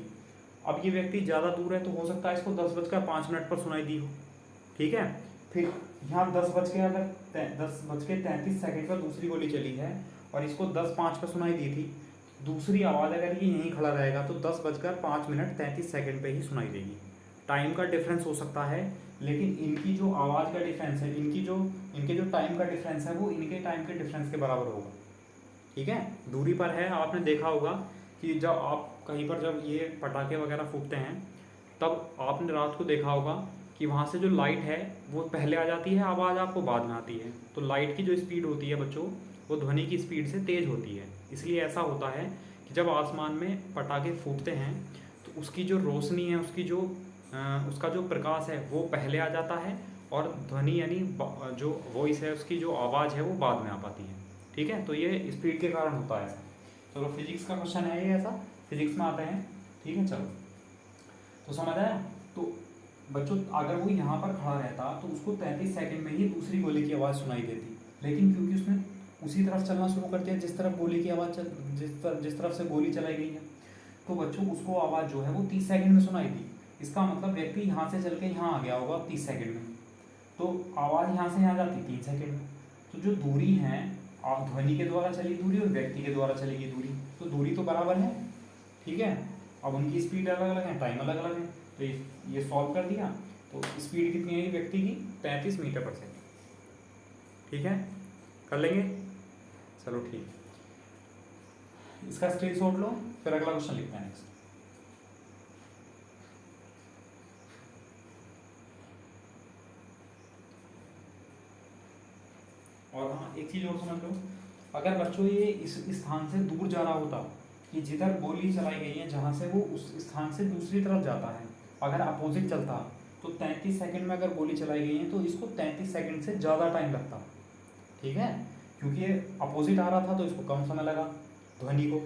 अब ये व्यक्ति ज़्यादा दूर है तो हो सकता है इसको 10:05 पर सुनाई दी हो। ठीक है, फिर यहाँ 10:33 पर दूसरी गोली चली है और इसको 10:05 पर सुनाई दी थी। दूसरी आवाज़ अगर ये यहीं खड़ा रहेगा तो 10:05:33 पे ही सुनाई देगी। टाइम का डिफरेंस हो सकता है, लेकिन इनकी जो आवाज़ का डिफरेंस है, इनके जो टाइम का डिफरेंस है वो इनके टाइम के डिफरेंस के बराबर होगा। ठीक है, दूरी पर है। आपने देखा होगा कि जब आप कहीं पर जब ये पटाखे वगैरह फूटते हैं तब आपने रात को देखा होगा कि वहाँ से जो लाइट है वो पहले आ जाती है, आवाज़ आपको बाद में आती है। तो लाइट की जो स्पीड होती है बच्चों वो ध्वनि की स्पीड से तेज़ होती है। इसलिए ऐसा होता है कि जब आसमान में पटाखे फूटते हैं तो उसकी जो रोशनी है, उसका जो प्रकाश है वो पहले आ जाता है, और ध्वनि यानी जो वॉइस है उसकी जो आवाज़ है वो बाद में आ पाती है। ठीक है, तो ये स्पीड के कारण होता है ऐसा। चलो फिजिक्स का क्वेश्चन है ये ऐसा, फिजिक्स में आते हैं। ठीक है, चलो तो समझ आया। तो बच्चों अगर वो यहाँ पर खड़ा रहता तो उसको 33 सेकंड में ही दूसरी गोली की आवाज़ सुनाई देती, लेकिन क्योंकि उसने उसी तरफ चलना शुरू कर दिया जिस तरफ गोली की आवाज़ जिस तरफ से गोली चलाई गई है, तो बच्चों उसको आवाज़ जो है वो 30 सेकंड में सुनाई दी। इसका मतलब व्यक्ति यहाँ से चल के यहाँ आ गया होगा 30 सेकंड में, तो आवाज़ यहाँ से यहाँ जाती 3 सेकंड में। तो जो दूरी है ध्वनि के द्वारा चली दूरी और व्यक्ति के द्वारा चलेगी दूरी, तो दूरी तो बराबर है। ठीक है, अब उनकी स्पीड अलग अलग है, टाइम अलग अलग है, तो ये सॉल्व कर दिया। तो स्पीड कितनी है व्यक्ति की? 35 मीटर पर सेकेंड। ठीक है, कर लेंगे, चलो ठीक। इसका स्क्रीनशॉट लो, फिर अगला क्वेश्चन लिखते हैं नेक्स्ट। और हाँ एक चीज़ और समझ लो, अगर बच्चों ये इस स्थान से दूर जा रहा होता कि जिधर गोली चलाई गई है जहाँ से वो उस स्थान से दूसरी तरफ जाता है, अगर अपोजिट चलता तो 33 सेकंड में अगर गोली चलाई गई है तो इसको 33 सेकंड से ज़्यादा टाइम लगता। ठीक है, क्योंकि ये अपोजिट आ रहा था तो इसको कम समय लगा ध्वनि को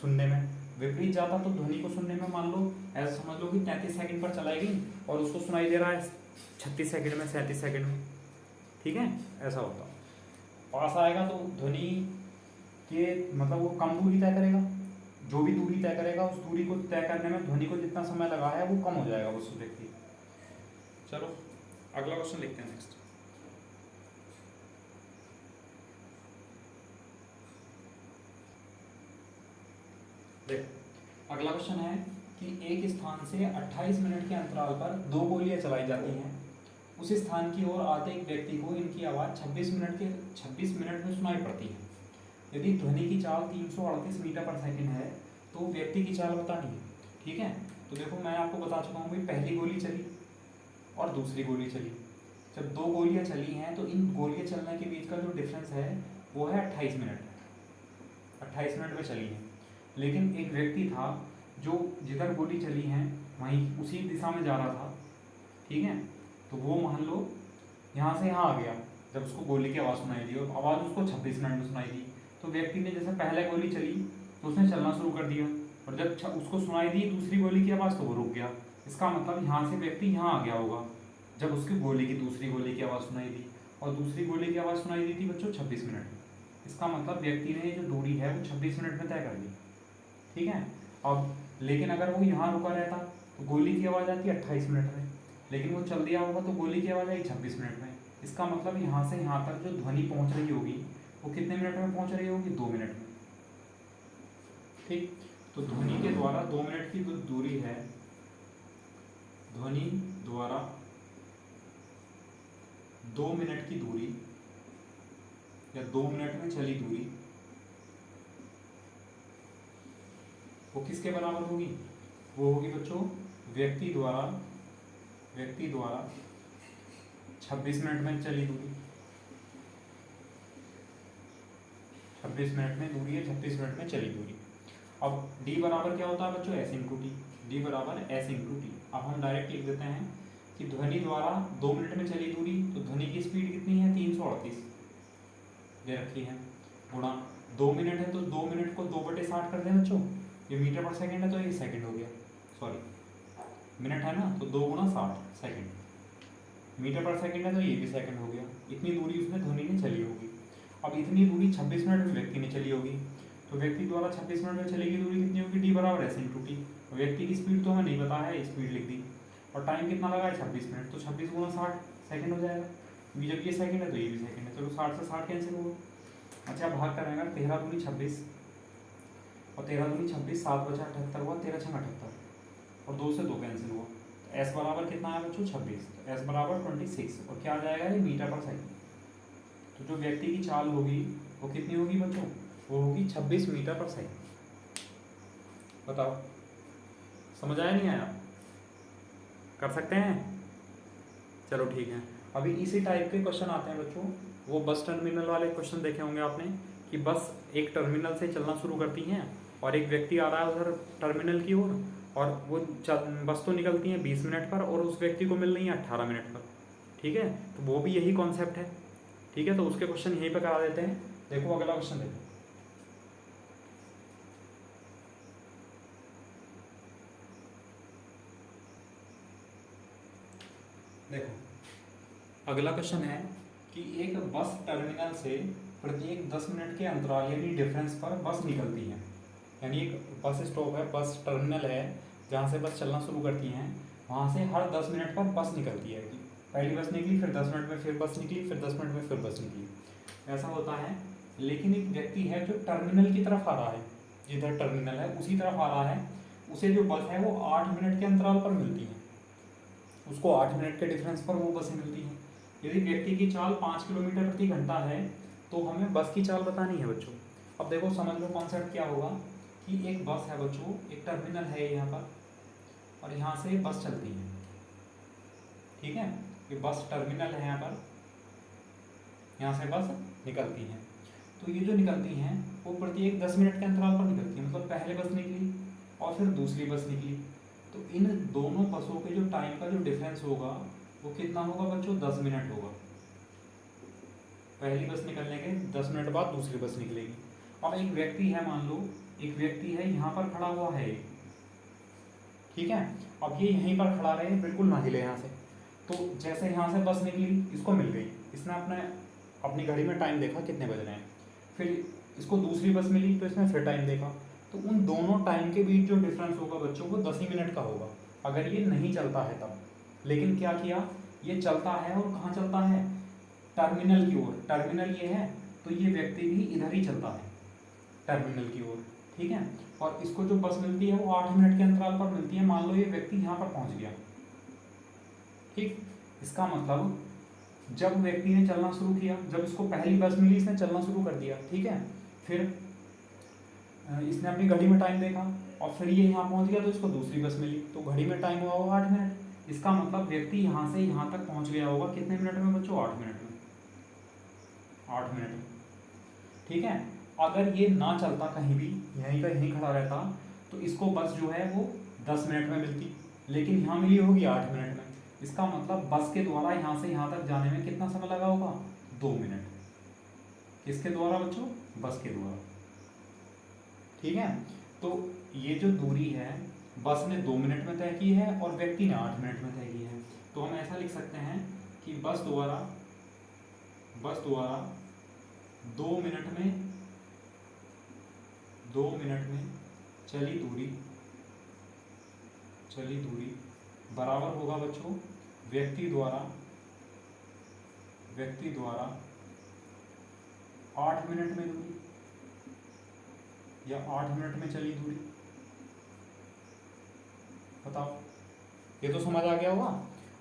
सुनने में, विपरीत जाता तो ध्वनि को सुनने में मान लो ऐसा समझ लो कि 33 सेकंड पर चलाई गई और उसको सुनाई दे रहा है 36 सेकंड में, 37 सेकंड में। ठीक है, ऐसा होता। पास आएगा तो ध्वनि के मतलब वो कम दूरी तय करेगा, जो भी दूरी तय करेगा उस दूरी को तय करने में ध्वनि को जितना समय लगा है वो कम हो जाएगा उस व्यक्ति। चलो अगला क्वेश्चन लिखते हैं नेक्स्ट। देख अगला क्वेश्चन है कि एक स्थान से 28 मिनट के अंतराल पर 2 गोलियां चलाई जाती हैं। उस स्थान की ओर आते एक व्यक्ति को इनकी आवाज़ 26 मिनट में सुनाई पड़ती है। यदि ध्वनि की चाल 338 मीटर पर सेकंड है तो व्यक्ति की चाल बतानी है। ठीक है, तो देखो मैं आपको बता चुका हूँ भाई, पहली गोली चली और दूसरी गोली चली। जब 2 गोलियाँ चली हैं तो इन गोलियाँ चलने के बीच का जो डिफरेंस है वो है 28 मिनट। 28 मिनट में चली हैं, लेकिन एक व्यक्ति था जो जिधर गोली चली हैं वहीं उसी दिशा में जा रहा था। ठीक है, तो वो मान लो यहाँ से यहाँ आ गया जब उसको गोली की आवाज़ सुनाई दी और आवाज़ उसको 26 मिनट में सुनाई दी। तो व्यक्ति ने जैसे पहले गोली चली तो उसने चलना शुरू कर दिया और जब उसको सुनाई दी दूसरी गोली की आवाज़ तो वो रुक गया। इसका मतलब यहाँ से व्यक्ति यहाँ आ गया होगा जब उसकी दूसरी गोली की आवाज़ सुनाई दी, और दूसरी गोली की आवाज़ सुनाई दी थी बच्चों 26 मिनट में। इसका मतलब व्यक्ति ने जो दूरी है वो 26 मिनट में तय कर ली। ठीक है, अब लेकिन अगर वो यहाँ रुका रहता तो गोली की आवाज़ आती 28 मिनट में, लेकिन वो चल दिया होगा तो गोली की आवाज़ आई 26 मिनट में। इसका मतलब यहाँ से यहाँ तक जो ध्वनि पहुँच रही होगी वो कितने मिनट में पहुँच रही होगी? 2 मिनट में। ठीक, तो ध्वनि के द्वारा 2 मिनट की जो दूरी है, ध्वनि द्वारा 2 मिनट की दूरी या 2 मिनट में चली दूरी वो किसके बराबर होगी? वो होगी बच्चों व्यक्ति द्वारा 26 मिनट में चली दूरी। 26 मिनट में दूरी है, 26 मिनट में चली दूरी। अब d बराबर क्या होता है बच्चों? s into T. डी बराबर s इंटू टी। अब हम डायरेक्ट लिख देते हैं कि ध्वनि द्वारा 2 मिनट में चली दूरी, तो ध्वनि की स्पीड कितनी है? 338 दे रखी है, गुणा 2 मिनट है तो 2 मिनट को 2/60 कर दें बच्चों। ये मीटर पर सेकंड है तो ये सेकंड हो गया, सॉरी मिनट है ना, तो 2 गुणा 60 सेकंड। मीटर पर सेकंड है तो ये भी सेकंड हो गया। इतनी दूरी उसमें ध्वनि ने चली होगी। अब इतनी दूरी 26 मिनट में व्यक्ति ने चली होगी, तो व्यक्ति द्वारा 26 मिनट में चलेगी दूरी कितनी होगी? डी बराबर एस इंटू टी। व्यक्ति की स्पीड तो हमें नहीं पता है, स्पीड लिख दी, और टाइम कितना लगा है? 26 मिनट, तो 26 गुणा 60 सेकंड हो जाएगा। जब ये सेकंड है तो ये भी सेकंड है, चलो 60 से 60 कैंसिल होगा। अच्छा भाग करेंगे, 13 दूनी 26 और 13 दूनी 26, 7 बचा 78 हुआ, 13 छंग 78 और 2 से 2 कैंसिल हुआ। तो एस बराबर कितना है बच्चों? 26। तो एस बराबर 26 और क्या आ जाएगा? ये मीटर पर सेकंड। तो जो व्यक्ति की चाल होगी वो कितनी होगी बच्चों? वो होगी 26 मीटर पर सेकंड। बताओ समझ आया नहीं आया? कर सकते हैं? चलो ठीक है। अभी इसी टाइप के क्वेश्चन आते हैं बच्चों, वो बस टर्मिनल वाले क्वेश्चन देखे होंगे आपने कि बस एक टर्मिनल से चलना शुरू करती हैं और एक व्यक्ति आ रहा है उधर टर्मिनल की ओर, और वो बस तो निकलती है 20 मिनट पर और उस व्यक्ति को मिल रही है 18 मिनट पर। ठीक है, तो वो भी यही कॉन्सेप्ट है। ठीक है, तो उसके क्वेश्चन यहीं पे करा देते हैं। देखो अगला क्वेश्चन देखो। देखो अगला क्वेश्चन है कि एक बस टर्मिनल से प्रत्येक 10 मिनट के अंतराल यानी डिफरेंस पर बस निकलती है। यानी एक बस स्टॉप है, बस टर्मिनल है जहाँ से बस चलना शुरू करती हैं, वहाँ से हर 10 मिनट पर बस निकलती है। पहली बस निकली, फिर 10 मिनट में फिर बस निकली, फिर 10 मिनट में फिर बस निकली, ऐसा होता है। लेकिन एक व्यक्ति है जो टर्मिनल की तरफ आ रहा है, जिधर टर्मिनल है उसी तरफ आ रहा है, उसे जो बस है वो 8 मिनट के अंतराल पर मिलती है। उसको 8 मिनट के डिफरेंस पर वो बसें मिलती हैं। यदि व्यक्ति की चाल 5 किलोमीटर प्रति घंटा है तो हमें बस की चाल बतानी है बच्चों। अब देखो समझ लो कॉन्सेप्ट क्या होगा कि एक बस है बच्चों, एक टर्मिनल है यहाँ पर और यहाँ से बस चलती है। ठीक है, ये बस टर्मिनल है यहाँ पर, यहाँ से बस निकलती हैं। तो ये जो निकलती हैं वो प्रत्येक 10 मिनट के अंतराल पर निकलती है। मतलब पहले बस निकली और फिर दूसरी बस निकली, तो इन दोनों बसों के जो टाइम का जो डिफरेंस होगा वो कितना होगा बच्चों? 10 मिनट होगा। पहली बस निकलने के 10 मिनट बाद दूसरी बस निकलेगी। अब एक व्यक्ति है, मान लो एक व्यक्ति है यहाँ पर खड़ा हुआ है, ठीक है, अब ये यहीं पर खड़ा रहे, बिल्कुल ना हिले यहाँ से। तो जैसे यहाँ से बस निकली, इसको मिल गई, इसने अपनी घड़ी में टाइम देखा कितने बज रहे हैं, फिर इसको दूसरी बस मिली तो इसने फिर टाइम देखा, तो उन दोनों टाइम के बीच जो डिफरेंस होगा बच्चों वो 10 ही मिनट का होगा, अगर ये नहीं चलता है तब। लेकिन क्या किया, ये चलता है और कहाँ चलता है? टर्मिनल की ओर। टर्मिनल ये है तो ये व्यक्ति भी इधर ही चलता है, टर्मिनल की ओर। ठीक है, और इसको जो बस मिलती है वो 8 मिनट के अंतराल पर मिलती है। मान लो ये व्यक्ति यहाँ पर पहुँच गया, ठीक, इसका मतलब जब व्यक्ति ने चलना शुरू किया, जब इसको पहली बस मिली इसने चलना शुरू कर दिया, ठीक है, फिर इसने अपनी घड़ी में टाइम देखा और फिर ये यहाँ पहुँच गया तो इसको दूसरी बस मिली, तो घड़ी में टाइम हुआ होगा 8 मिनट। इसका मतलब व्यक्ति यहाँ से यहाँ तक पहुँच गया होगा कितने मिनट में बच्चों? 8 मिनट में। 8 मिनट में, ठीक है। अगर ये ना चलता कहीं भी, यहीं का यहीं खड़ा रहता, तो इसको बस जो है वो 10 मिनट में मिलती, लेकिन यहाँ मिली होगी 8 मिनट में। इसका मतलब बस के द्वारा यहाँ से यहाँ तक जाने में कितना समय लगा होगा? 2 मिनट। किसके द्वारा बच्चों? बस के द्वारा। ठीक है, तो ये जो दूरी है बस ने 2 मिनट में तय की है और व्यक्ति ने 8 मिनट में तय की है। तो हम ऐसा लिख सकते हैं कि बस द्वारा 2 मिनट में चली दूरी बराबर होगा बच्चों व्यक्ति द्वारा 8 मिनट में दूरी या 8 मिनट में चली दूरी। बताओ, ये तो समझ आ गया होगा।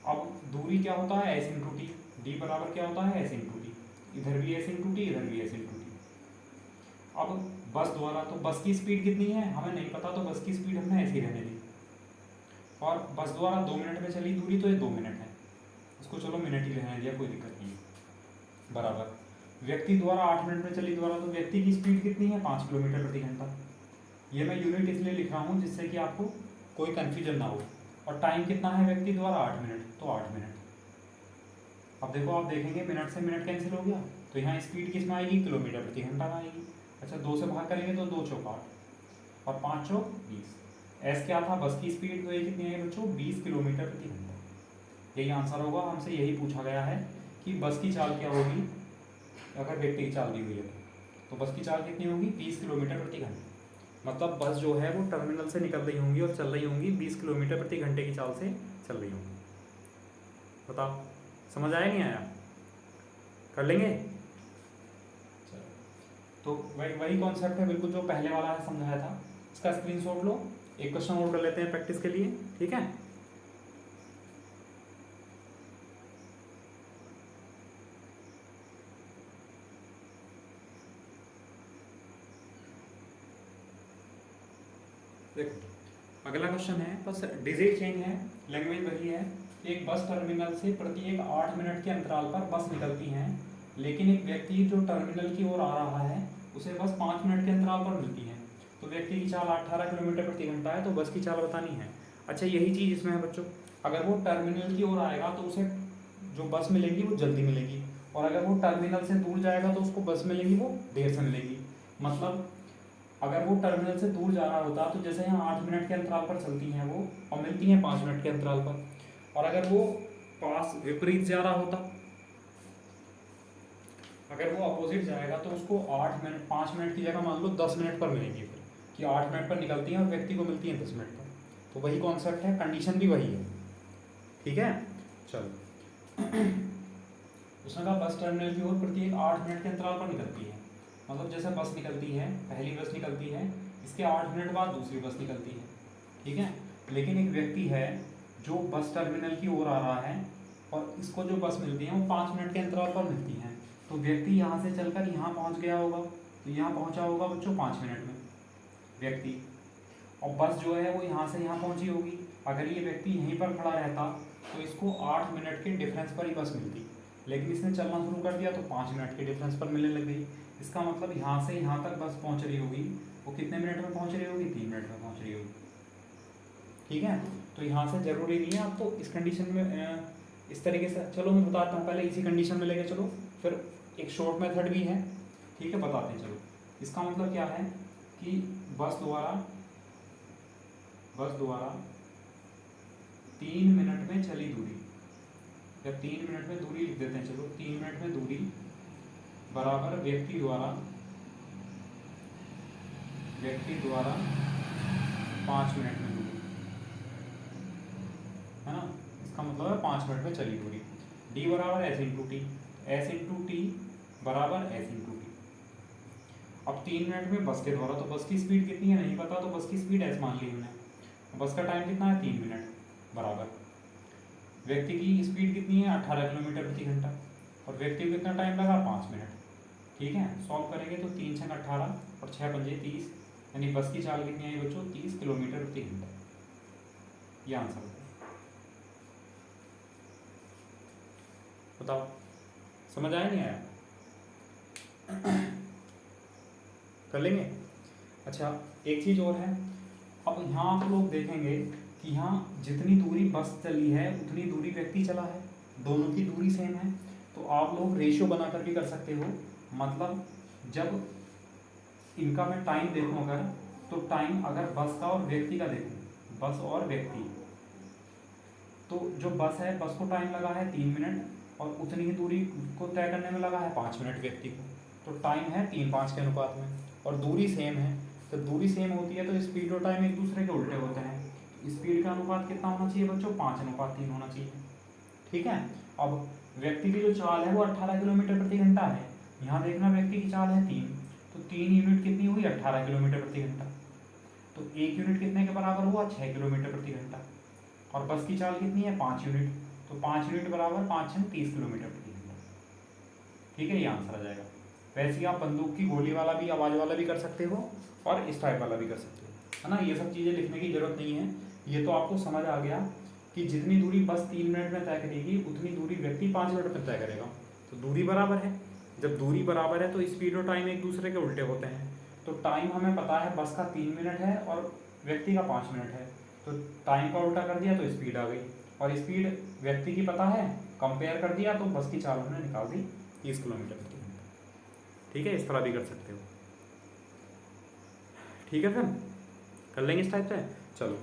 अब दूरी क्या होता है? S into T. डी बराबर क्या होता है? S into T. इधर भी एस इंटू टी, इधर भी एस इंटू टी। अब बस द्वारा, तो बस की स्पीड कितनी है हमें नहीं पता, तो बस की स्पीड हमने ऐसी रहने दी। और बस द्वारा 2 मिनट में चली दूरी, तो ये 2 मिनट है, इसको चलो मिनट ही रहने दिया, कोई दिक्कत नहीं है। बराबर व्यक्ति द्वारा 8 मिनट में चली द्वारा, तो व्यक्ति की स्पीड कितनी है? 5 किलोमीटर प्रति घंटा। ये मैं यूनिट इसलिए लिख रहा हूँ जिससे कि आपको कोई कन्फ्यूजन ना हो। और टाइम कितना है व्यक्ति द्वारा? 8 मिनट, तो 8 मिनट। अब देखो, आप देखेंगे मिनट से मिनट कैंसिल हो गया, तो यहाँ स्पीड किस में आएगी? किलोमीटर प्रति घंटा में आएगी। अच्छा, 2 से भाग करेंगे तो 2 चौक 8 और 5 चौक 20। एस क्या था? बस की स्पीड, तो ये कितनी आई बच्चों? 20 किलोमीटर प्रति घंटा। यही आंसर होगा। हमसे यही पूछा गया है कि बस की चाल क्या होगी अगर व्यक्ति की चाल दी हुई है, तो बस की चाल कितनी होगी? 20 किलोमीटर प्रति घंटा। मतलब बस जो है वो टर्मिनल से निकल रही होंगी और चल रही होंगी 20 किलोमीटर प्रति घंटे की चाल से चल रही होंगी। बताओ, समझ आया नहीं आया? कर लेंगे। तो वही कॉन्सेप्ट है बिल्कुल जो पहले वाला है समझाया था। इसका स्क्रीनशॉट लो, एक क्वेश्चन और कर लेते हैं प्रैक्टिस के लिए, ठीक है। देखो अगला क्वेश्चन है, बस डिजिट चेंज है, लैंग्वेज वही है। एक बस टर्मिनल से प्रत्येक 8 मिनट के अंतराल पर बस निकलती हैं, लेकिन एक व्यक्ति जो टर्मिनल की ओर आ रहा है उसे बस 5 मिनट के अंतराल पर मिलती है। तो व्यक्ति की चाल 18 किलोमीटर प्रति घंटा है, तो बस की चाल बतानी है। अच्छा, यही चीज़ इसमें है बच्चों। अगर वो टर्मिनल की ओर आएगा तो उसे जो बस मिलेगी वो जल्दी मिलेगी, और अगर वो टर्मिनल से दूर जाएगा तो उसको बस मिलेगी वो देर से मिलेगी। मतलब अगर वो टर्मिनल से दूर जा रहा होता तो जैसे यहाँ 8 मिनट के अंतराल पर चलती हैं वो और मिलती हैं 5 मिनट के अंतराल पर, और अगर वो पास विपरीत जा रहा होता, अगर वो अपोजिट जाएगा तो उसको 8 मिनट 5 मिनट की जगह मान लो 10 मिनट पर मिलेगी, फिर कि 8 मिनट पर निकलती हैं और व्यक्ति को मिलती है 10 मिनट पर। तो वही कॉन्सेप्ट है, कंडीशन भी वही है। ठीक है, चलो। उसने कहा बस टर्मिनल की ओर प्रत्येक 8 मिनट के अंतराल पर निकलती है। मतलब जैसे बस निकलती है, पहली बस निकलती है, इसके 8 मिनट बाद दूसरी बस निकलती है। ठीक है, लेकिन एक व्यक्ति है जो बस टर्मिनल की ओर आ रहा है और इसको जो बस मिलती है वो 5 मिनट के अंतराल पर मिलती है। तो व्यक्ति यहाँ से चलकर यहाँ पहुँच गया होगा, तो यहाँ पहुँचा होगा बच्चों 5 मिनट में व्यक्ति, और बस जो है वो यहाँ से यहाँ पहुँची होगी। अगर ये व्यक्ति यहीं पर खड़ा रहता तो इसको 8 मिनट के डिफरेंस पर ही बस मिलती, लेकिन इसने चलना शुरू कर दिया तो 5 मिनट के डिफरेंस पर मिलने लग गई। इसका मतलब यहाँ से यहाँ तक बस पहुँच रही होगी, वो कितने मिनट में पहुँच रही होगी? 3 मिनट में पहुँच रही होगी। ठीक है, तो यहाँ से जरूरी नहीं है आपको इस कंडीशन में इस तरीके से, चलो मैं बताता हूँ, पहले इसी कंडीशन में लेके चलो, फिर एक शॉर्ट मेथड भी है। ठीक है, बताते हैं। चलो, इसका मतलब क्या है कि बस द्वारा 3 मिनट में चली दूरी, या 3 मिनट में दूरी लिख देते हैं। चलो, 3 मिनट में दूरी बराबर व्यक्ति द्वारा 5 मिनट में दूरी, है ना। इसका मतलब है 5 मिनट में चली दूरी। डी बराबर S into T, S into T बराबर एस इंटू टी। अब 3 मिनट में बस के द्वारा, तो बस की स्पीड कितनी है नहीं पता, तो बस की स्पीड एस मान ली हमने। बस का टाइम कितना है? 3 मिनट बराबर व्यक्ति की स्पीड कितनी है? 18 किलोमीटर प्रति घंटा, और व्यक्ति को कितना टाइम लगा? 5 मिनट। ठीक है, सॉल्व करेंगे तो 3 छक 18 और 6 पंजे 30, यानी बस की चाल कितनी आई बच्चों? 30 किलोमीटर प्रति घंटा। ये आंसर है। बताओ, समझ आया नहीं आया? कर लेंगे। अच्छा, एक चीज़ और है। अब यहाँ आप लोग देखेंगे कि यहाँ जितनी दूरी बस चली है उतनी दूरी व्यक्ति चला है, दोनों की दूरी सेम है। तो आप लोग रेशियो बनाकर भी कर सकते हो। मतलब जब इनका मैं टाइम देखूँ अगर, तो टाइम अगर बस का और व्यक्ति का देखूँ, बस और व्यक्ति, तो जो बस है, बस को टाइम लगा है 3 मिनट और उतनी ही दूरी को तय करने में लगा है 5 मिनट व्यक्ति को। तो टाइम है 3:5 के अनुपात में, और दूरी सेम है। तो दूरी सेम होती है तो स्पीड और टाइम एक दूसरे के उल्टे होते हैं। स्पीड का अनुपात कितना होना चाहिए बच्चों? 5:3 होना चाहिए। ठीक है, अब व्यक्ति की जो चाल है वो 18 किलोमीटर प्रति घंटा है। यहाँ देखना, व्यक्ति की चाल है 3, तो 3 यूनिट कितनी हुई? 18 किलोमीटर प्रति घंटा। तो 1 यूनिट कितने के बराबर हुआ? 6 किलोमीटर प्रति घंटा। और बस की चाल कितनी है? 5 यूनिट, तो 5 यूनिट बराबर 5 छक 30 किलोमीटर प्रति घंटा। ठीक है, ये आंसर आ जाएगा। वैसे ही आप बंदूक की गोली वाला भी, आवाज़ वाला भी कर सकते हो और इस टाइप वाला भी कर सकते हो, है ना। ये सब चीज़ें लिखने की जरूरत नहीं है, ये तो आपको समझ आ गया कि जितनी दूरी बस 3 मिनट में तय करेगी उतनी दूरी व्यक्ति 5 मिनट में तय करेगा। तो दूरी बराबर है, जब दूरी बराबर है तो स्पीड और टाइम एक दूसरे के उल्टे होते हैं। तो टाइम हमें पता है बस का 3 मिनट है और व्यक्ति का 5 मिनट है, तो टाइम का उल्टा कर दिया तो स्पीड आ गई, और स्पीड व्यक्ति की पता है, कंपेयर कर दिया तो बस की चाल हमने निकाल दी 30 किलोमीटर प्रति घंटा। ठीक है, इस तरह भी कर सकते हो। ठीक है, फिर कर लेंगे इस टाइप से। चलो,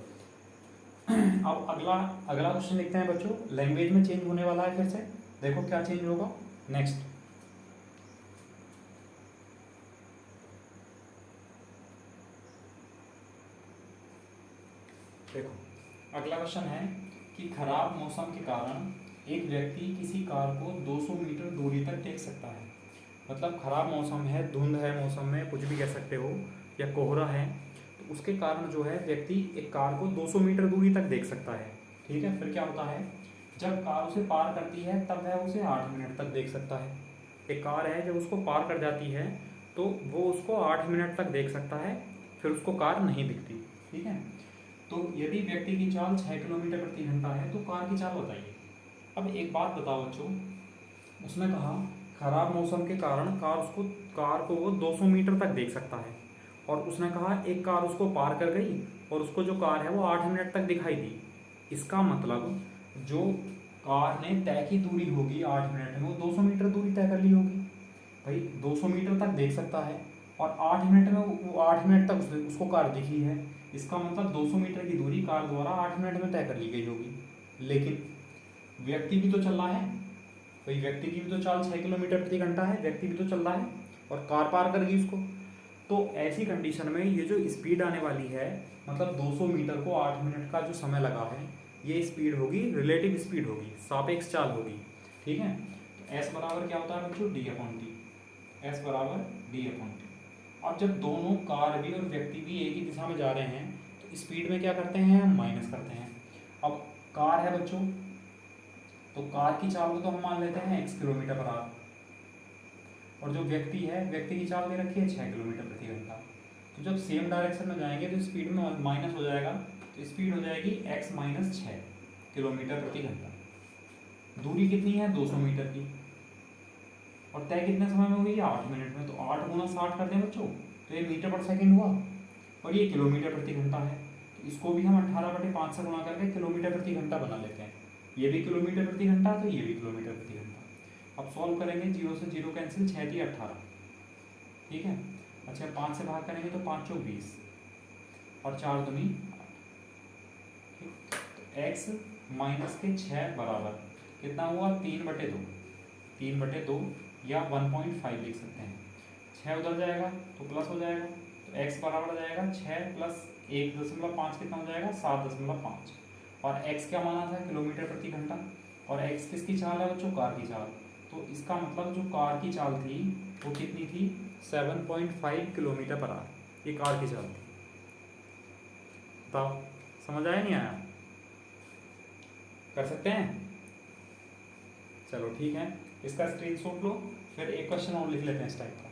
अब अगला क्वेश्चन लिखते हैं बच्चों। लैंग्वेज में चेंज होने वाला है, फिर से देखो क्या चेंज होगा नेक्स्ट। देखो, अगला क्वेश्चन है कि खराब मौसम के कारण एक व्यक्ति किसी कार को 200 मीटर दूरी तक देख सकता है। मतलब खराब मौसम है, धुंध है मौसम में, कुछ भी कह सकते हो, या कोहरा है, तो उसके कारण जो है व्यक्ति एक कार को 200 मीटर दूरी तक देख सकता है। ठीक है, फिर क्या होता है, जब कार उसे पार करती है तब वह उसे 8 मिनट तक देख सकता है। एक कार है, जब उसको पार कर जाती है तो वो उसको 8 मिनट तक देख सकता है, फिर उसको कार नहीं दिखती। ठीक है, तो यदि व्यक्ति की चाल 6 किलोमीटर प्रति घंटा है तो कार की चाल बताइए। अब एक बात बताओ बच्चों, उसने कहा खराब मौसम के कारण कार को वो 200 मीटर तक देख सकता है, और उसने कहा एक कार उसको पार कर गई और उसको जो कार है वो 8 मिनट तक दिखाई दी। इसका मतलब जो कार ने तय की दूरी होगी 8 मिनट में, वो 200 मीटर दूरी तय कर ली होगी। भाई 200 मीटर तक देख सकता है और 8 मिनट में वो 8 मिनट तक उसको कार दिखी है। इसका मतलब 200 मीटर की दूरी कार द्वारा 8 मिनट में तय कर ली गई होगी। लेकिन व्यक्ति भी तो चल रहा है भाई, व्यक्ति की भी तो चाल 6 किलोमीटर प्रति घंटा है, व्यक्ति भी तो चल रहा है और कार पार कर गई उसको। तो ऐसी कंडीशन में ये जो स्पीड आने वाली है, मतलब 200 मीटर को 8 मिनट का जो समय लगा है, ये स्पीड होगी, रिलेटिव स्पीड होगी, सापेक्ष चाल होगी। ठीक है, तो एस बराबर क्या होता है बच्चों, डी अपॉन टी। एस बराबर डी अपॉन टी। अब जब दोनों कार भी और व्यक्ति भी एक ही दिशा में जा रहे हैं तो स्पीड में क्या करते हैं, हम माइनस करते हैं। अब कार है बच्चों, तो कार की चाल को तो हम मान लेते हैं x किलोमीटर पर आवर, और जो व्यक्ति है, व्यक्ति की चाल दे रखी है 6 किलोमीटर प्रति घंटा। तो जब सेम डायरेक्शन में जाएंगे तो स्पीड में माइनस हो जाएगा, तो स्पीड हो जाएगी x माइनस 6 किलोमीटर प्रति घंटा। दूरी कितनी है, 200 मीटर की, और तय कितने समय में हुई, 8 मिनट में। तो 8 गुना 60 कर दें बच्चों, तो ये मीटर पर सेकंड हुआ, और ये किलोमीटर प्रति घंटा है। तो इसको भी हम 18/5 से गुणा करके किलोमीटर प्रति घंटा बना लेते हैं। ये भी किलोमीटर प्रति घंटा, तो ये भी किलोमीटर प्रति घंटा। अब सॉल्व करेंगे, 0 से 0 कैंसिल, 6 × 18, ठीक है। अच्छा 5 से भाग करेंगे तो 5 × 20 और 4 × 2 ठीक। तो x माइनस के 6 बराबर कितना हुआ, 3/2, 3/2 या 1.5 लिख सकते हैं। 6 उधर जाएगा तो प्लस हो जाएगा, तो x बराबर आ जाएगा 6 + 1.5 कितना हो जाएगा, 7.5। और x क्या माना था, किलोमीटर प्रति घंटा, और x किसकी चाल है बच्चों, कार की चाल। तो इसका मतलब जो कार की चाल थी वो कितनी थी, 7.5 किलोमीटर पर आवर, ये कार की चाल थी। बताओ समझ आया नहीं आया, कर सकते हैं। चलो ठीक है, इसका स्क्रीनशॉट लो, फिर एक क्वेश्चन और लिख लेते हैं इस टाइप का।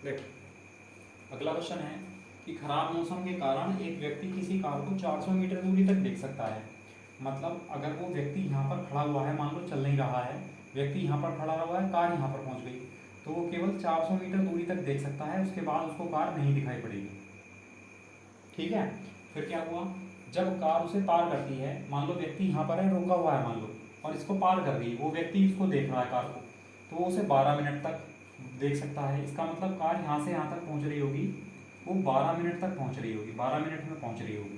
देख अगला क्वेश्चन है कि खराब मौसम के कारण एक व्यक्ति किसी कार को 400 मीटर दूरी तक देख सकता है। मतलब अगर वो व्यक्ति यहाँ पर खड़ा हुआ है, मान लो चल नहीं रहा है, व्यक्ति यहाँ पर खड़ा हुआ है, कार यहाँ पर पहुँच गई, तो वो केवल 400 मीटर दूरी तक देख सकता है, उसके बाद उसको कार नहीं दिखाई पड़ेगी। ठीक है, फिर क्या हुआ, जब कार उसे पार करती है, मान लो व्यक्ति यहाँ पर है, रुका हुआ है मान लो, और इसको पार कर रही है, वो व्यक्ति इसको देख रहा है कार को, तो वो उसे 12 मिनट तक देख सकता है। इसका मतलब कार यहाँ से यहाँ तक पहुँच रही होगी, वो 12 मिनट तक पहुँच रही होगी, 12 मिनट में पहुँच रही होगी।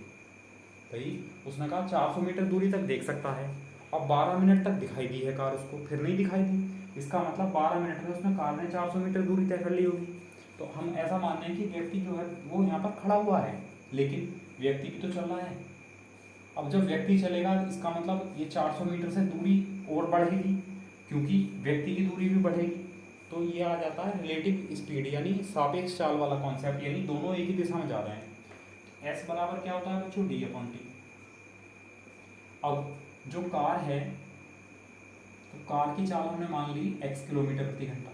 भाई उसने कहा 400 मीटर दूरी तक देख सकता है, अब 12 मिनट तक दिखाई दी है कार उसको, फिर नहीं दिखाई दी, इसका मतलब 12 मिनट में उसने कार ने 400 मीटर दूरी तय कर ली होगी। तो हम ऐसा मान रहे हैं कि व्यक्ति जो है वो यहाँ पर खड़ा हुआ है, लेकिन व्यक्ति भी तो चल रहा है। अब जब व्यक्ति चलेगा, इसका मतलब ये 400 मीटर से दूरी और बढ़ेगी, क्योंकि व्यक्ति की दूरी भी बढ़ेगी। तो ये आ जाता है रिलेटिव स्पीड, यानी सापेक्ष चाल वाला कॉन्सेप्ट, यानी दोनों एक ही दिशा में जा रहे हैं। एस बराबर क्या होता है बच्चों, डी अपॉन टी। अब जो कार है, तो कार की चाल हमने मान ली x किलोमीटर प्रति घंटा,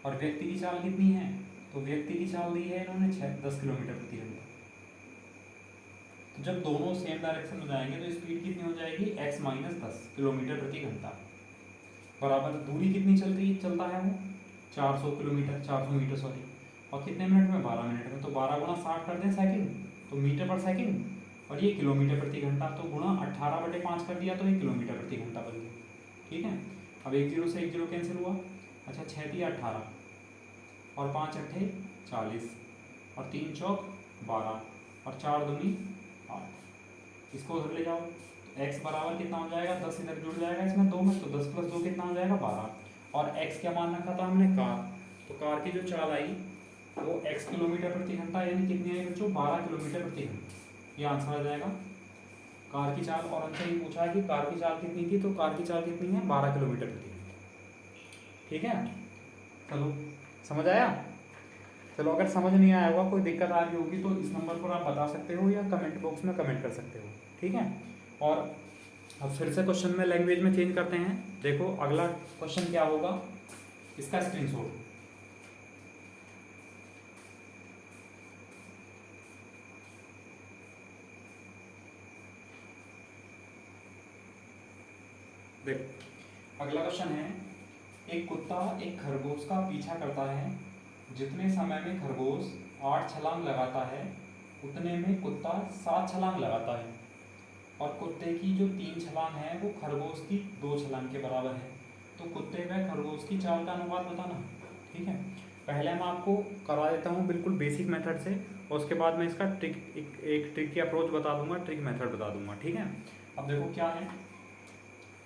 और व्यक्ति की चाल कितनी है, तो व्यक्ति की चाल दी है इन्होंने 10 किलोमीटर प्रति घंटा। तो जब दोनों सेम डायरेक्शन में जाएंगे तो स्पीड कितनी हो जाएगी, x माइनस 10 किलोमीटर प्रति घंटा, बराबर दूरी कितनी चलता है वो, 400 किलोमीटर, 400 मीटर सॉरी, और कितने मिनट में, 12 मिनट में। तो 12 गुना 60 कर दें सेकंड, तो मीटर पर सेकंड, और ये किलोमीटर प्रति घंटा, तो गुणा 18/5 कर दिया, तो ये किलोमीटर प्रति घंटा बन गया। ठीक है, अब 1 0 से 1 0 कैंसिल हुआ। अच्छा 6 × 18 और 5 × 8 40 और 3 चौक 12 और 4 दूनी 8। इसको उधर ले जाओ, x बराबर कितना हो जाएगा, 10 इधर जुड़ जाएगा इसमें 2 में, तो 10 + 2 कितना हो जाएगा, 12। और x क्या मान रखा था हमने, कार, तो कार की जो चाल आई वो x किलोमीटर प्रति घंटा, यानी कितनी आई बच्चों, 12 किलोमीटर प्रति घंटा, ये आंसर आ जाएगा कार की चाल। और हमसे ये पूछा है कि कार की चाल कितनी थी, तो कार की चाल कितनी है, 12 किलोमीटर प्रति घंटा। ठीक है, चलो समझ आया। चलो अगर समझ नहीं आया होगा, कोई दिक्कत आ रही होगी, तो इस नंबर पर आप बता सकते हो या कमेंट बॉक्स में कमेंट कर सकते हो। ठीक है, और अब फिर से क्वेश्चन में लैंग्वेज में चेंज करते हैं। देखो अगला क्वेश्चन क्या होगा, इसका स्क्रीनशॉट। देख अगला क्वेश्चन है, एक कुत्ता एक खरगोश का पीछा करता है, जितने समय में खरगोश 8 छलांग लगाता है उतने में कुत्ता 7 छलांग लगाता है, और कुत्ते की जो 3 छलांग है वो खरगोश की 2 छलांग के बराबर है। तो कुत्ते व खरगोश की चाल का अनुपात बताना। ठीक है, पहले मैं आपको करा देता हूँ बिल्कुल बेसिक मेथड से, और उसके बाद मैं इसका एक ट्रिक की अप्रोच बता दूंगा, ट्रिक मेथड बता दूंगा। ठीक है, अब देखो क्या है,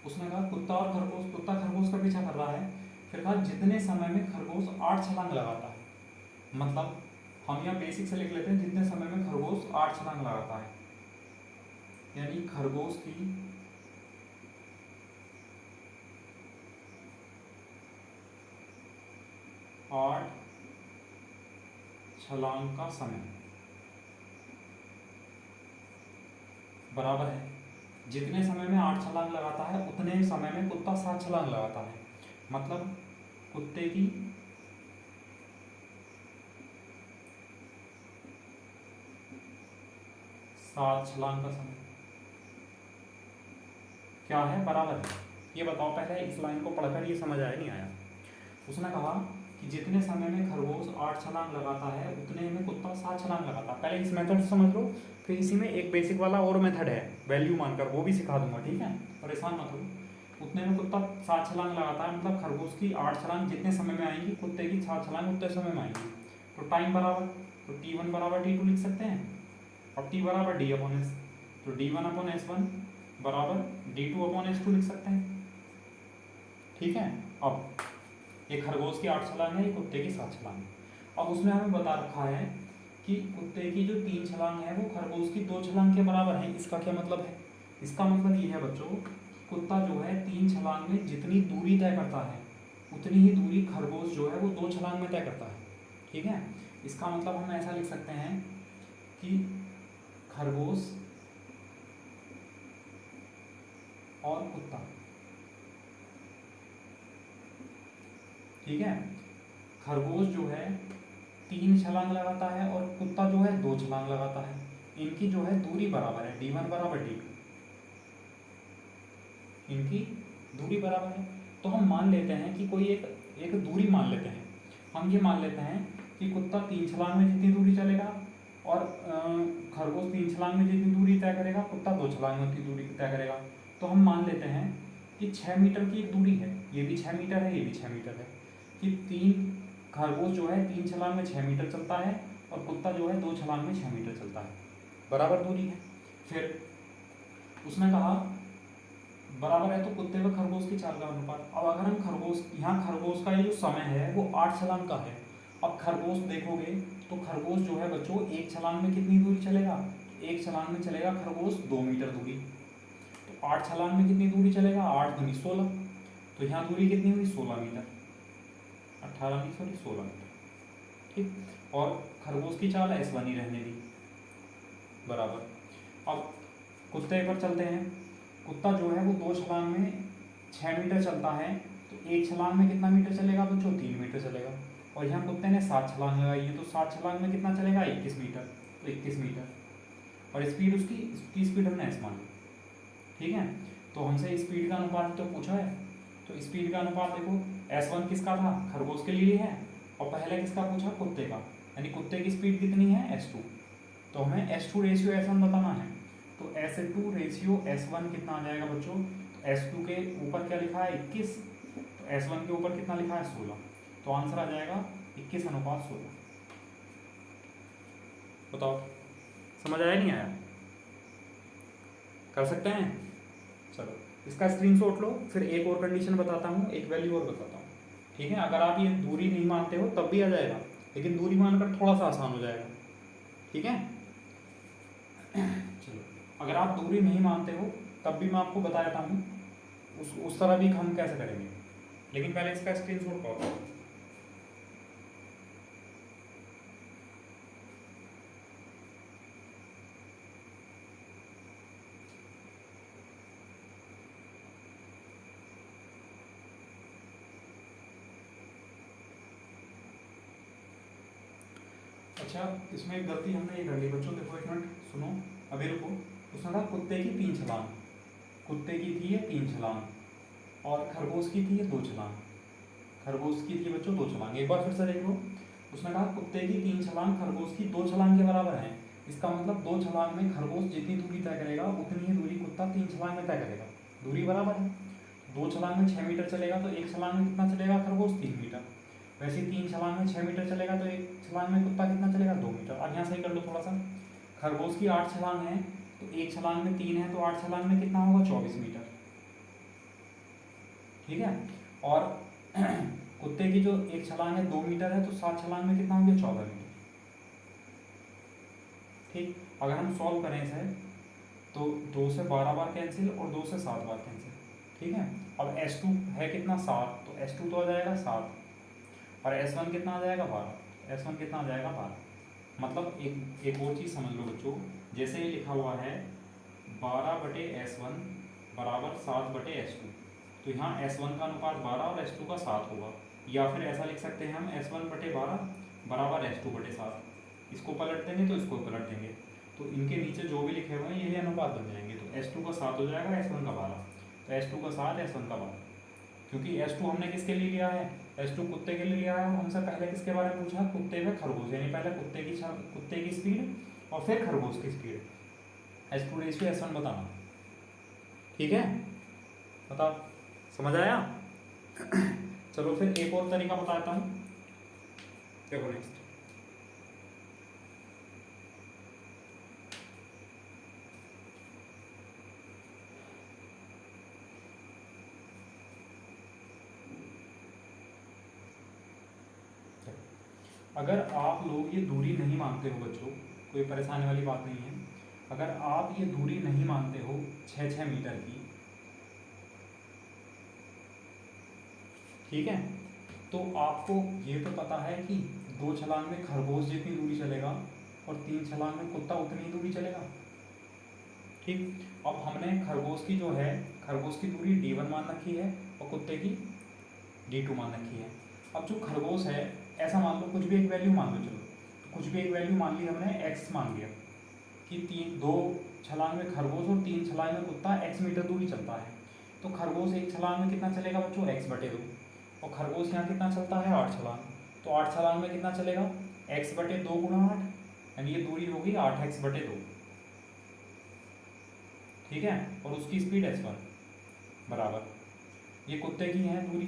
उसने कहा कुत्ता और खरगोश, कुत्ता खरगोश का पीछा कर रहा है, फिर कहा जितने समय में खरगोश 8 छलांग लगाता है, मतलब हम यहाँ बेसिक से लिख लेते हैं, जितने समय में खरगोश 8 छलांग लगाता है, यानी खरगोश की 8 छलांग का समय बराबर है, जितने समय में 8 छलांग लगाता है उतने समय में कुत्ता 7 छलांग लगाता है, मतलब कुत्ते की 7 छलांग का समय क्या है, बराबर है। ये बताओ पहले इस लाइन को पढ़कर ये समझ आया नहीं आया। उसने कहा कि जितने समय में खरगोश 8 छलांग लगाता है उतने में कुत्ता 7 छलांग लगाता है। पहले इस मेथड से समझ लो, फिर इसी में एक बेसिक वाला और मेथड है वैल्यू मानकर, वो भी सिखा दूंगा। ठीक है, परेशान मत हो। उतने में कुत्ता 7 छलांग लगाता है, मतलब खरगोश की 8 छलांग जितने समय में आएंगी कुत्ते की 7 छलांग उतने समय में आएंगी। तो टाइम बराबर, तो T1 बराबर T2 लिख सकते हैं, और T बराबर D अपॉन एस, तो D1 अपॉन S1 बराबर D2 अपॉन S2 लिख सकते हैं। ठीक है, अब ये खरगोश की 8 छलांग है, ये कुत्ते की 7 छलांग है। अब उसने हमें बता रखा है कि कुत्ते की जो 3 छलांग है वो खरगोश की 2 छलांग के बराबर है। इसका क्या मतलब है? इसका मतलब ये है बच्चों, कुत्ता जो है 3 छलांग में जितनी दूरी तय करता है उतनी ही दूरी खरगोश जो है वो 2 छलांग में तय करता है। ठीक है, इसका मतलब हम ऐसा लिख सकते हैं कि खरगोश और कुत्ता, ठीक है, खरगोश जो है 3 छलांग लगाता है और कुत्ता जो है 2 छलांग लगाता है, इनकी जो है दूरी बराबर है, D1 बराबर D2, इनकी दूरी बराबर है। तो हम मान लेते हैं कि कोई एक दूरी मान लेते हैं, हम ये मान लेते हैं कि कुत्ता 3 छलांग में जितनी दूरी चलेगा और खरगोश 3 छलांग में जितनी दूरी तय करेगा, कुत्ता 2 छलांग में उतनी दूरी तय करेगा। तो हम मान लेते हैं कि 6 मीटर की एक दूरी है, ये भी 6 मीटर है, ये भी 6 मीटर है, कि खरगोश जो है 3 छलांग में 6 मीटर चलता है और कुत्ता जो है 2 छलांग में 6 मीटर चलता है, बराबर दूरी है। फिर उसने कहा बराबर है, तो कुत्ते व खरगोश की चाल का अनुपात। अब अगर हम खरगोश का ये जो समय है वो 8 छलांग का है। अब खरगोश देखोगे तो खरगोश जो है बच्चों एक छलांग में कितनी दूरी चलेगा, एक छलांग में चलेगा खरगोश 2 मीटर दूरी। तो 8 छलांग में कितनी दूरी चलेगा, 8 दूनी 16, तो यहाँ दूरी कितनी हुई 16 मीटर, 18 नहीं सॉरी 16 मीटर। ठीक, और खरगोश की चाल S1 ही रहने दी, बराबर। अब कुत्ते पर चलते हैं, कुत्ता जो है वो 2 छलांग में 6 मीटर चलता है, तो एक छलांग में कितना मीटर चलेगा बच्चों, 3 मीटर चलेगा। और यहाँ कुत्ते ने 7 छलांग लगाई है, तो 7 छलांग में कितना चलेगा, 21 मीटर, तो 21 मीटर। और स्पीड उसकी स्पीड हमने S मान ली। ठीक है, तो हमसे स्पीड का अनुपात तो पूछा है, तो स्पीड का अनुपात देखो, S1 किसका था, खरगोश के लिए है, और पहले किसका पूछा, कुत्ते का, यानी कुत्ते की स्पीड कितनी है, S2। तो हमें S2 रेशियो S1 बताना है, तो S2 रेशियो S1 कितना आ जाएगा बच्चों, S2 के ऊपर क्या लिखा है 21, तो S1 के ऊपर कितना लिखा है 16, तो आंसर आ जाएगा 21:16। बताओ समझ आया नहीं आया, कर सकते हैं। चलो इसका स्क्रीनशॉट लो, फिर एक और कंडीशन बताता हूँ, एक वैल्यू और बताता हूँ। ठीक है, अगर आप ये दूरी नहीं मानते हो तब भी आ जाएगा, लेकिन दूरी मानकर थोड़ा सा आसान हो जाएगा। ठीक है, चलो अगर आप दूरी नहीं मानते हो तब भी मैं आपको बता देता हूँ उस तरह भी हम कैसे करेंगे, लेकिन पहले इसका स्क्रीनशॉट करो। अच्छा, इसमें एक गलती हमने ये कर ली बच्चों, देखो एक मिनट सुनो, अभी रुको। उसने कहा कुत्ते की 3 छलांग, कुत्ते की थी ये 3 छलांग, और खरगोश की थी 2 छलांग। खरगोश की थी बच्चों 2 छलांग। एक बार फिर से देख लो, उसने कहा कुत्ते की 3 छलांग खरगोश की 2 छलांग के बराबर है। इसका मतलब 2 छलांग में खरगोश जितनी दूरी तय करेगा उतनी ही दूरी कुत्ता 3 छलांग में तय करेगा। दूरी बराबर है। 2 छलांग में 6 मीटर चलेगा तो 1 छलांग में कितना चलेगा खरगोश? 3 मीटर। वैसे 3 छलांग में 6 मीटर चलेगा तो 1 छलांग में कुत्ता कितना चलेगा? 2 मीटर। अब यहाँ सही कर लो थोड़ा सा। खरगोश की 8 छलांग है तो 1 छलांग में 3 है तो 8 छलांग में कितना होगा? 24 मीटर। ठीक है। और कुत्ते की जो 1 छलांग है 2 मीटर है तो 7 छलांग में कितना हो गया? 14 मीटर। ठीक। अगर हम सॉल्व करें इसे तो 2 से 12 बार कैंसिल और 2 से 7 बार कैंसिल। ठीक है। अब S2 है कितना? 7, तो S2 तो आ जाएगा 7 और S1 कितना आ जाएगा? 12। S1 कितना आ जाएगा? 12। मतलब एक और चीज़ समझ लो बच्चों, जैसे ये लिखा हुआ है 12/S1 बराबर 7/S2, तो यहाँ S1 का अनुपात 12 और S2 का 7 होगा। या फिर ऐसा लिख सकते हैं हम S1/12 बराबर S2/7। इसको पलट देंगे तो इसको पलट देंगे, तो इनके नीचे जो भी लिखे हुए हैं यही अनुपात बन जाएंगे। तो S2 का 7 हो जाएगा, S1 का 12। तो S2 का 7, S1 का 12। क्योंकि S2 हमने किसके लिए लिया है? S2 कुत्ते के लिए लिया है। हमसे पहले किसके बारे में पूछा? कुत्ते में खरगोश, यानी पहले कुत्ते की स्पीड और फिर खरगोश की स्पीड। S2 S1 बताना। ठीक है, बताओ, समझ आया? चलो फिर एक और तरीका बताता हूँ। देखो नेक्स्ट, अगर आप लोग ये दूरी नहीं मानते हो बच्चों, कोई परेशानी वाली बात नहीं है। अगर आप ये दूरी नहीं मानते हो 6-6 मीटर की, ठीक है, तो आपको ये तो पता है कि 2 छलांग में खरगोश जितनी दूरी चलेगा और 3 छलांग में कुत्ता उतनी ही दूरी चलेगा। ठीक। अब हमने खरगोश की जो है, खरगोश की दूरी D1 मान रखी है और कुत्ते की D2 मान रखी है। अब जो खरगोश है, ऐसा मान लो कुछ भी एक वैल्यू मान लो, चलो तो कुछ भी एक वैल्यू मान ली हमने, x मान लिया कि 2 छलांग में खरगोश और 3 छलांग में कुत्ता x मीटर दूरी चलता है। तो खरगोश 1 छलांग में कितना चलेगा बच्चों? x/2। और खरगोश यहाँ कितना चलता है? 8 छलांग। तो 8 छलांग में कितना चलेगा? x/2 × 8, यानी ये दूरी होगी 8x/2। ठीक है। और उसकी स्पीड S1 बराबर, ये कुत्ते की है दूरी,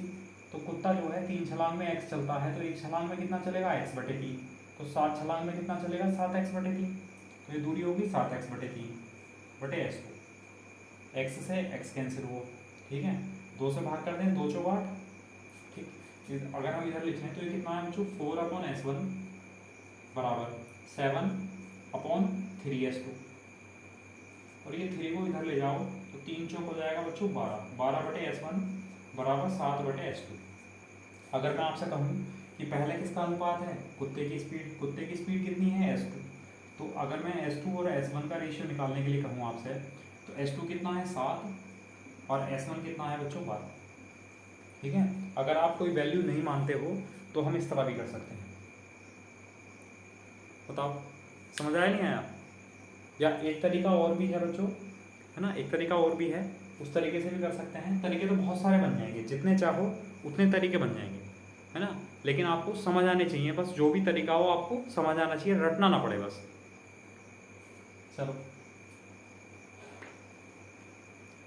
तो कुत्ता जो है 3 छलांग में x चलता है तो 1 छलांग में कितना चलेगा? x/3। तो 7 छलांग में कितना चलेगा? 7x/3। तो ये दूरी होगी 7x/3/S2। x से x कैंसिल हुआ। ठीक है, 2 से भाग कर दें, 2 चौक 8। ठीक। अगर हम इधर लिखें तो ये कितना है बच्चों? 4/S1 बराबर 7/3S2। और ये 3 को इधर ले जाओ तो 3 चौक हो जाएगा बच्चों 12। 12/S1 बराबर 7/S2। अगर मैं आपसे कहूँ कि पहले किसका अनुपात है? कुत्ते की स्पीड। कुत्ते की स्पीड कितनी है? S2। तो अगर मैं S2 और S1 का रेशियो निकालने के लिए कहूँ आपसे, तो S2 कितना है? 7 और S1 कितना है बच्चों? 12। ठीक है। अगर आप कोई वैल्यू नहीं मानते हो तो हम इस तरह भी कर सकते हैं। बताओ, समझ आया नहीं आया? या एक तरीका और भी है बच्चों, है ना, एक तरीका और भी है, उस तरीके से भी कर सकते हैं। तरीके तो बहुत सारे बन जाएंगे, जितने चाहो उतने तरीके बन जाएंगे, है ना, लेकिन आपको समझ आने चाहिए बस। जो भी तरीका हो आपको समझ आना चाहिए, रटना ना पड़े बस। चलो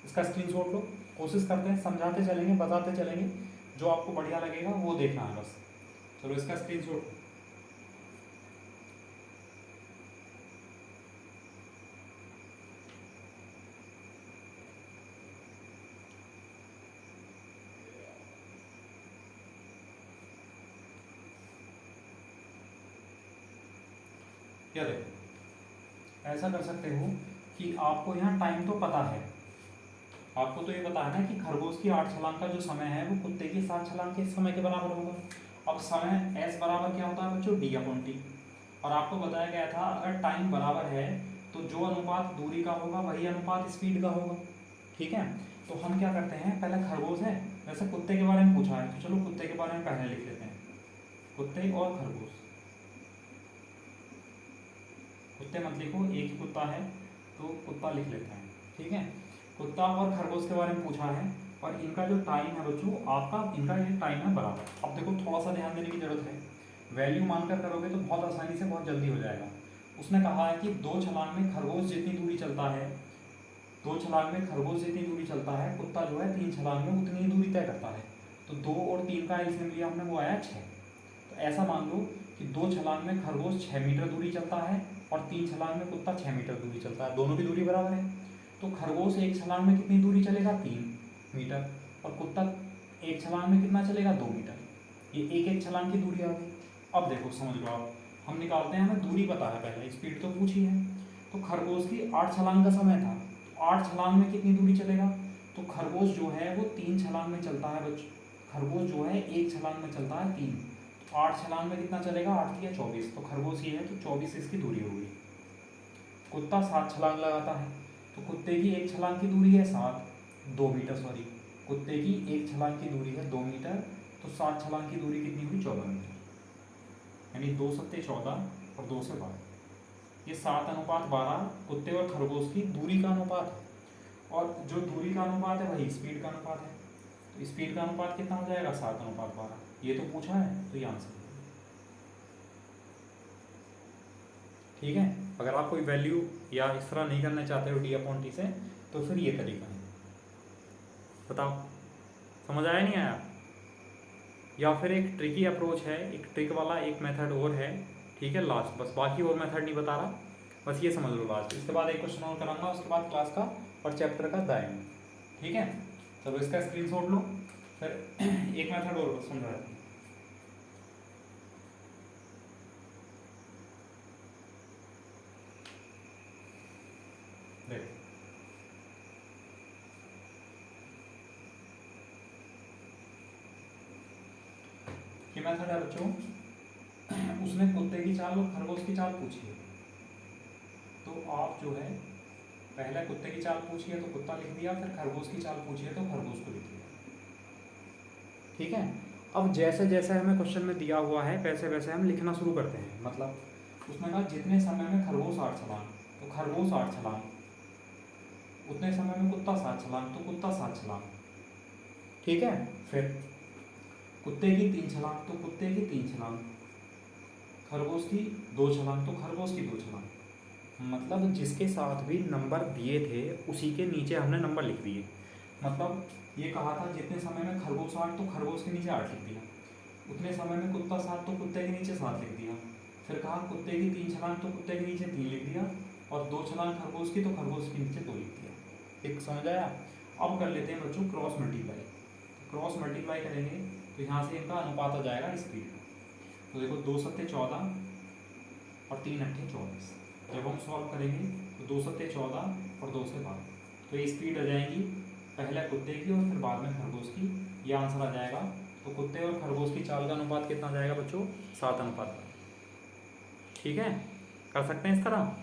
इसका स्क्रीनशॉट लो, कोशिश करते हैं, समझाते चलेंगे, बताते चलेंगे, जो आपको बढ़िया लगेगा वो देखना है बस। चलो इसका स्क्रीनशॉट। क्या देखो, ऐसा कर सकते हो कि आपको यहाँ टाइम तो पता है, आपको तो ये पता है ना कि खरगोश की 8 छलांग का जो समय है वो कुत्ते की 7 छलांग के समय के बराबर होगा। अब समय S बराबर क्या होता है बच्चों? D/T। और आपको बताया गया था अगर टाइम बराबर है तो जो अनुपात दूरी का होगा वही अनुपात स्पीड का होगा। ठीक है। तो हम क्या करते हैं, पहले खरगोश है, वैसे कुत्ते के बारे में पूछा है तो चलो कुत्ते के बारे में पहले लिख लेते हैं। कुत्ते और खरगोश, कुत्ते मत लिखो, एक ही कुत्ता है तो कुत्ता लिख लेते हैं। ठीक है। कुत्ता और खरगोश के बारे में पूछा है और इनका जो टाइम है बच्चों, आपका इनका ये टाइम है बराबर। अब देखो थोड़ा सा ध्यान देने की जरूरत है, वैल्यू मानकर करोगे तो बहुत आसानी से बहुत जल्दी हो जाएगा। उसने कहा है कि 2 छलांग में खरगोश जितनी दूरी चलता है, 2 छलांग में खरगोश जितनी दूरी चलता है, कुत्ता जो है 3 छलांग में उतनी ही दूरी तय करता है। तो 2 और 3 का एलसीएम लिया हमने, वो आया 6। तो ऐसा मान लो कि 2 छलांग में खरगोश 6 मीटर दूरी चलता है और 3 छलांग में कुत्ता 6 मीटर दूरी चलता है, दोनों की दूरी बराबर है। तो खरगोश एक छलांग में कितनी दूरी चलेगा, 3 मीटर, और कुत्ता एक छलांग में कितना चलेगा, 2 मीटर। ये एक एक छलांग की दूरी आ गई। अब देखो समझ लो आप, हम निकालते हैं, हमें दूरी पता है, पहले स्पीड तो पूछी है। तो खरगोश की 8 छलांग का समय था, तो 8 छलांग में कितनी दूरी चलेगा, तो खरगोश जो है वो 3 छलांग में चलता है बच्चों, खरगोश जो है एक छलांग में चलता है 3, तो 8 छलांग में कितना चलेगा, 8 या 24, तो खरगोश ये है, तो 24 इसकी दूरी होगी। कुत्ता 7 छलांग लगाता है, तो कुत्ते की एक छलांग की दूरी है 7, 2 मीटर सॉरी, कुत्ते की एक छलांग की दूरी है 2 मीटर, तो 7 छलांग की दूरी कितनी हुई, 14 मीटर, यानी 2 सत्ते 14 और 2 से 12। ये 7:12 कुत्ते और खरगोश की दूरी का अनुपात है, और जो दूरी का अनुपात है वही स्पीड का अनुपात है। तो स्पीड का अनुपात कितना हो जाएगा, 7:12। ये तो पूछा है, तो ये आंसर है। ठीक है, अगर आप कोई वैल्यू या इस तरह नहीं करना चाहते हो d/t से, तो फिर ये तरीका है। बताओ समझ आया नहीं आया? या फिर एक ट्रिकी अप्रोच है, एक ट्रिक वाला एक मेथड और है, ठीक है लास्ट, बस बाकी और मेथड नहीं बता रहा, बस ये समझ लो लास्ट। इसके बाद एक क्वेश्चन और कराऊंगा, उसके बाद क्लास का और चैप्टर का दाएंगे। ठीक है, चलो इसका स्क्रीनशॉट लो, फिर एक मेथड और समझा है। देखो ये मेथड है बच्चों, उसने कुत्ते की चाल और खरगोश की चाल पूछी है, तो आप जो है पहले कुत्ते की चाल पूछी है तो कुत्ता लिख दिया, फिर खरगोश की चाल पूछी है तो खरगोश को लिख दिया। ठीक है, अब जैसे जैसे हमें क्वेश्चन में दिया हुआ है वैसे वैसे हम लिखना शुरू करते हैं। मतलब उसने कहा जितने समय में खरगोश 8 छलांग, तो खरगोश 8 छलांग, उतने समय में कुत्ता 7 छलांग, तो कुत्ता 7 छलांग। ठीक है, फिर कुत्ते की 3 छलांग, तो कुत्ते की 3 छलांग, खरगोश की 2 छलांग, तो खरगोश की 2 छलांग। मतलब जिसके साथ भी नंबर दिए थे उसी के नीचे हमने नंबर लिख दिए। मतलब ये कहा था जितने समय में खरगोश 8, तो खरगोश के नीचे 8 लिख दिया, उतने समय में कुत्ता 7, तो कुत्ते के नीचे 7 लिख दिया, फिर कहा कुत्ते की 3 छलांग, तो कुत्ते के नीचे 3 लिख दिया, और 2 छलांग खरगोश की, तो खरगोश के नीचे 2 लिख दिया। एक समझ आया? अब कर लेते हैं बच्चों क्रॉस मल्टीप्लाई। क्रॉस मल्टीप्लाई करेंगे तो यहाँ से इनका अनुपात आ जाएगा स्पीड का। तो देखो 2 सत्ते 14 और 3 अट्ठे 24, जब हम सॉल्व करेंगे तो 2 सत्ते 14 और 2 से 12, तो ये स्पीड आ जाएगी पहले कुत्ते की और फिर बाद में खरगोश की, ये आंसर आ जाएगा। तो कुत्ते और खरगोश की चाल का अनुपात कितना जाएगा बच्चों, 7:12। ठीक है, कर सकते हैं इस तरह।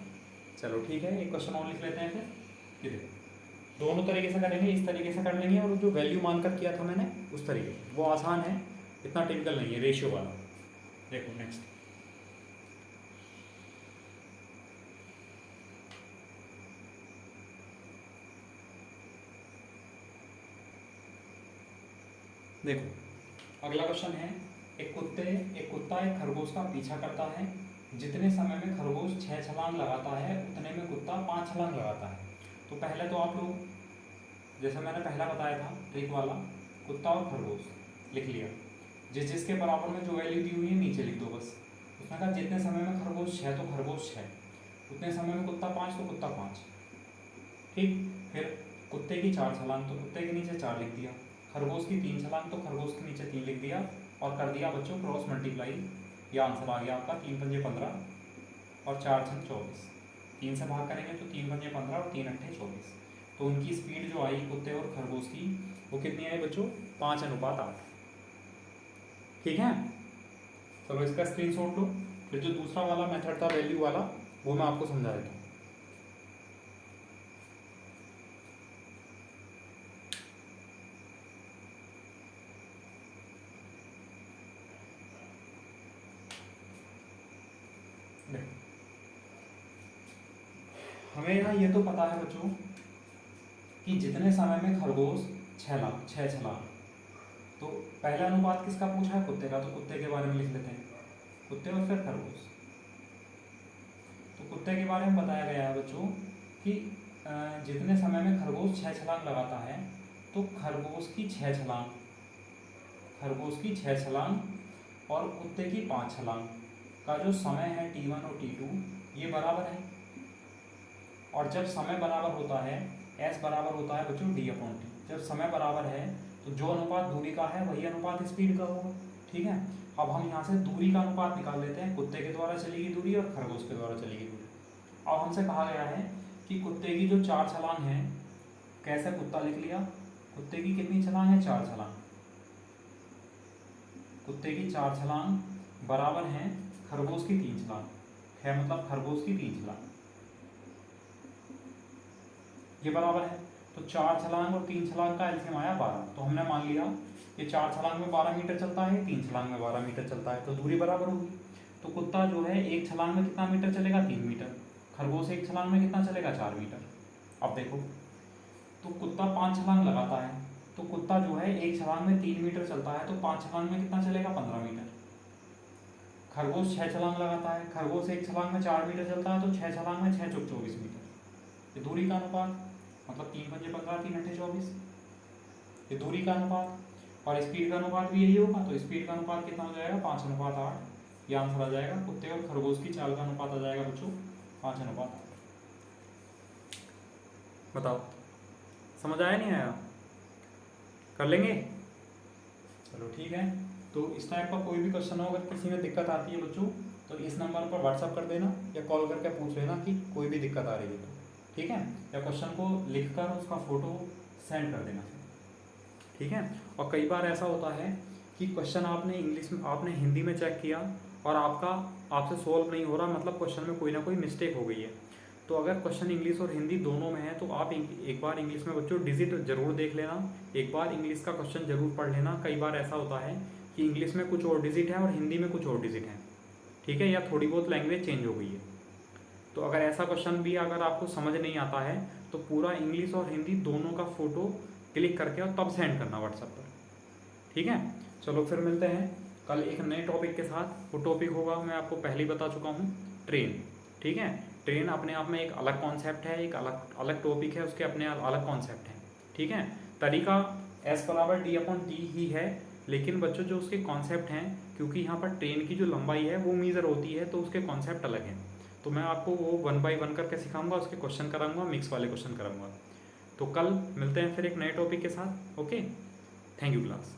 चलो ठीक है, एक क्वेश्चन और लिख लेते हैं फिर। ये देखो दोनों तरीके से करेंगे, इस तरीके से कर लेंगे, और जो वैल्यू मानकर किया था मैंने उस तरीके से, वो आसान है, इतना टिपिकल नहीं है रेशियो वाला। देखो नेक्स्ट, देखो अगला क्वेश्चन है, एक कुत्ता एक खरगोश का पीछा करता है, जितने समय में खरगोश 6 छलांग लगाता है उतने में कुत्ता 5 छलांग लगाता है। तो पहले तो आप लोग, जैसे मैंने पहला बताया था ट्रिक वाला, कुत्ता और खरगोश लिख लिया, जिसके बराबर में जो वैल्यू दी हुई है नीचे लिख दो बस। उसने कहा जितने समय में खरगोश 6, तो खरगोश 6, उतने समय में कुत्ता 5, तो कुत्ता 5। ठीक, फिर कुत्ते की 4 छलांग, तो कुत्ते के नीचे 4 लिख दिया, खरगोश की 3 छलांग, तो खरगोश के नीचे 3 लिख दिया, और कर दिया बच्चों क्रॉस मल्टीप्लाई। ये आंसर आ गया आपका 3 पंजे 15 और 4 छक 24। 3 से भाग करेंगे तो 3 पंजे 15 और 3 अट्ठे 24। तो उनकी स्पीड जो आई कुत्ते और खरगोश की, वो कितनी आई बच्चों, 5:8। ठीक है, चलो इसका स्क्रीनशॉट लो। फिर जो दूसरा वाला मेथड था वैल्यू वाला, वो मैं आपको समझा देता हूँ। हमें यहाँ ये तो पता है बच्चों कि जितने समय में खरगोश छः छलांग। तो पहला अनुपात किसका पूछा है? कुत्ते का, तो कुत्ते के बारे में लिख लेते हैं, कुत्ते और फिर खरगोश। तो कुत्ते के बारे में बताया गया है बच्चों कि जितने समय में खरगोश 6 छलांग लगाता है तो खरगोश की 6 छलांग और कुत्ते की 5 छलांग का जो समय है T1 और T2 ये बराबर है। और जब समय बराबर होता है, S बराबर होता है बच्चों D/T। जब समय बराबर है तो जो अनुपात दूरी का है वही अनुपात स्पीड का होगा। ठीक है, अब हम यहाँ से दूरी का अनुपात निकाल लेते हैं, कुत्ते के द्वारा चली गई दूरी और खरगोश के द्वारा चली गई दूरी। अब हमसे कहा गया है कि कुत्ते की जो 4 छलांग है, कैसे कुत्ता लिख लिया, कुत्ते की कितनी छलांग है? 4 छलांग। कुत्ते की 4 छलांग बराबर हैं खरगोश की 3 छलांग है, मतलब खरगोश की 3 छलांग ये बराबर है। तो 4 छलांग और 3 छलांग का एलसीएम आया 12। तो हमने मान लिया ये 4 छलांग में 12 मीटर चलता है, 3 छलांग में 12 मीटर चलता है, तो दूरी बराबर होगी। तो कुत्ता जो है एक छलांग में कितना मीटर चलेगा? 3 मीटर। खरगोश एक छलांग में कितना चलेगा? 4 मीटर। अब देखो, तो कुत्ता 5 छलांग लगाता है, तो कुत्ता जो है एक छलांग में 3 मीटर चलता है, तो 5 छलांग में कितना चलेगा? 15 मीटर। खरगोश 6 छलांग लगाता है, खरगोश एक छलांग में 4 मीटर चलता है, तो 6 छलांग में 6 चौक 24 मीटर। ये दूरी का अनुपात, मतलब 3 पंजे 15, 3 अट्ठे 24, ये दूरी का अनुपात। और स्पीड का अनुपात भी यही होगा, तो स्पीड का अनुपात कितना हो जाएगा? 5:8। ये आंसर आ जाएगा। कुत्ते और खरगोश की चाल का अनुपात आ जाएगा बच्चों 5:8। बताओ, समझ आया नहीं आया? कर लेंगे? चलो ठीक है। तो इस टाइप का कोई भी क्वेश्चन हो, अगर किसी में दिक्कत आती है बच्चों तो इस नंबर पर व्हाट्सअप कर देना या कॉल करके पूछ लेना कि कोई भी दिक्कत आ रही है तो, ठीक है। या क्वेश्चन को लिखकर उसका फ़ोटो सेंड कर देना, ठीक है। और कई बार ऐसा होता है कि क्वेश्चन आपने इंग्लिश में, आपने हिंदी में चेक किया और आपसे सोल्व नहीं हो रहा, मतलब क्वेश्चन में कोई ना कोई मिस्टेक हो गई है। तो अगर क्वेश्चन इंग्लिश और हिंदी दोनों में है तो आप एक बार इंग्लिश में बच्चों डिजिट जरूर देख लेना, एक बार इंग्लिश का क्वेश्चन जरूर पढ़ लेना। कई बार ऐसा होता है कि इंग्लिश में कुछ और डिजिट है और हिंदी में कुछ और डिजिट है, ठीक है, या थोड़ी बहुत लैंग्वेज चेंज हो गई है। तो अगर ऐसा क्वेश्चन भी अगर आपको समझ नहीं आता है तो पूरा इंग्लिश और हिंदी दोनों का फ़ोटो क्लिक करके और तब सेंड करना व्हाट्सएप पर, ठीक है। चलो फिर मिलते हैं कल एक नए टॉपिक के साथ। वो टॉपिक होगा, मैं आपको पहले ही बता चुका हूँ, ट्रेन, ठीक है। ट्रेन अपने आप में एक अलग कॉन्सेप्ट है, एक अलग टॉपिक है, उसके अपने अलग कॉन्सेप्ट हैं, ठीक है। तरीका S/D/T ही है, लेकिन बच्चों जो उसके कॉन्सेप्ट हैं, क्योंकि यहाँ पर ट्रेन की जो लंबाई है वो मीज़र होती है तो उसके कॉन्सेप्ट अलग हैं। तो मैं आपको वो 1 बाय 1 करके सिखाऊंगा, उसके क्वेश्चन कराऊंगा, मिक्स वाले क्वेश्चन कराऊंगा। तो कल मिलते हैं फिर एक नए टॉपिक के साथ। Okay, thank you class.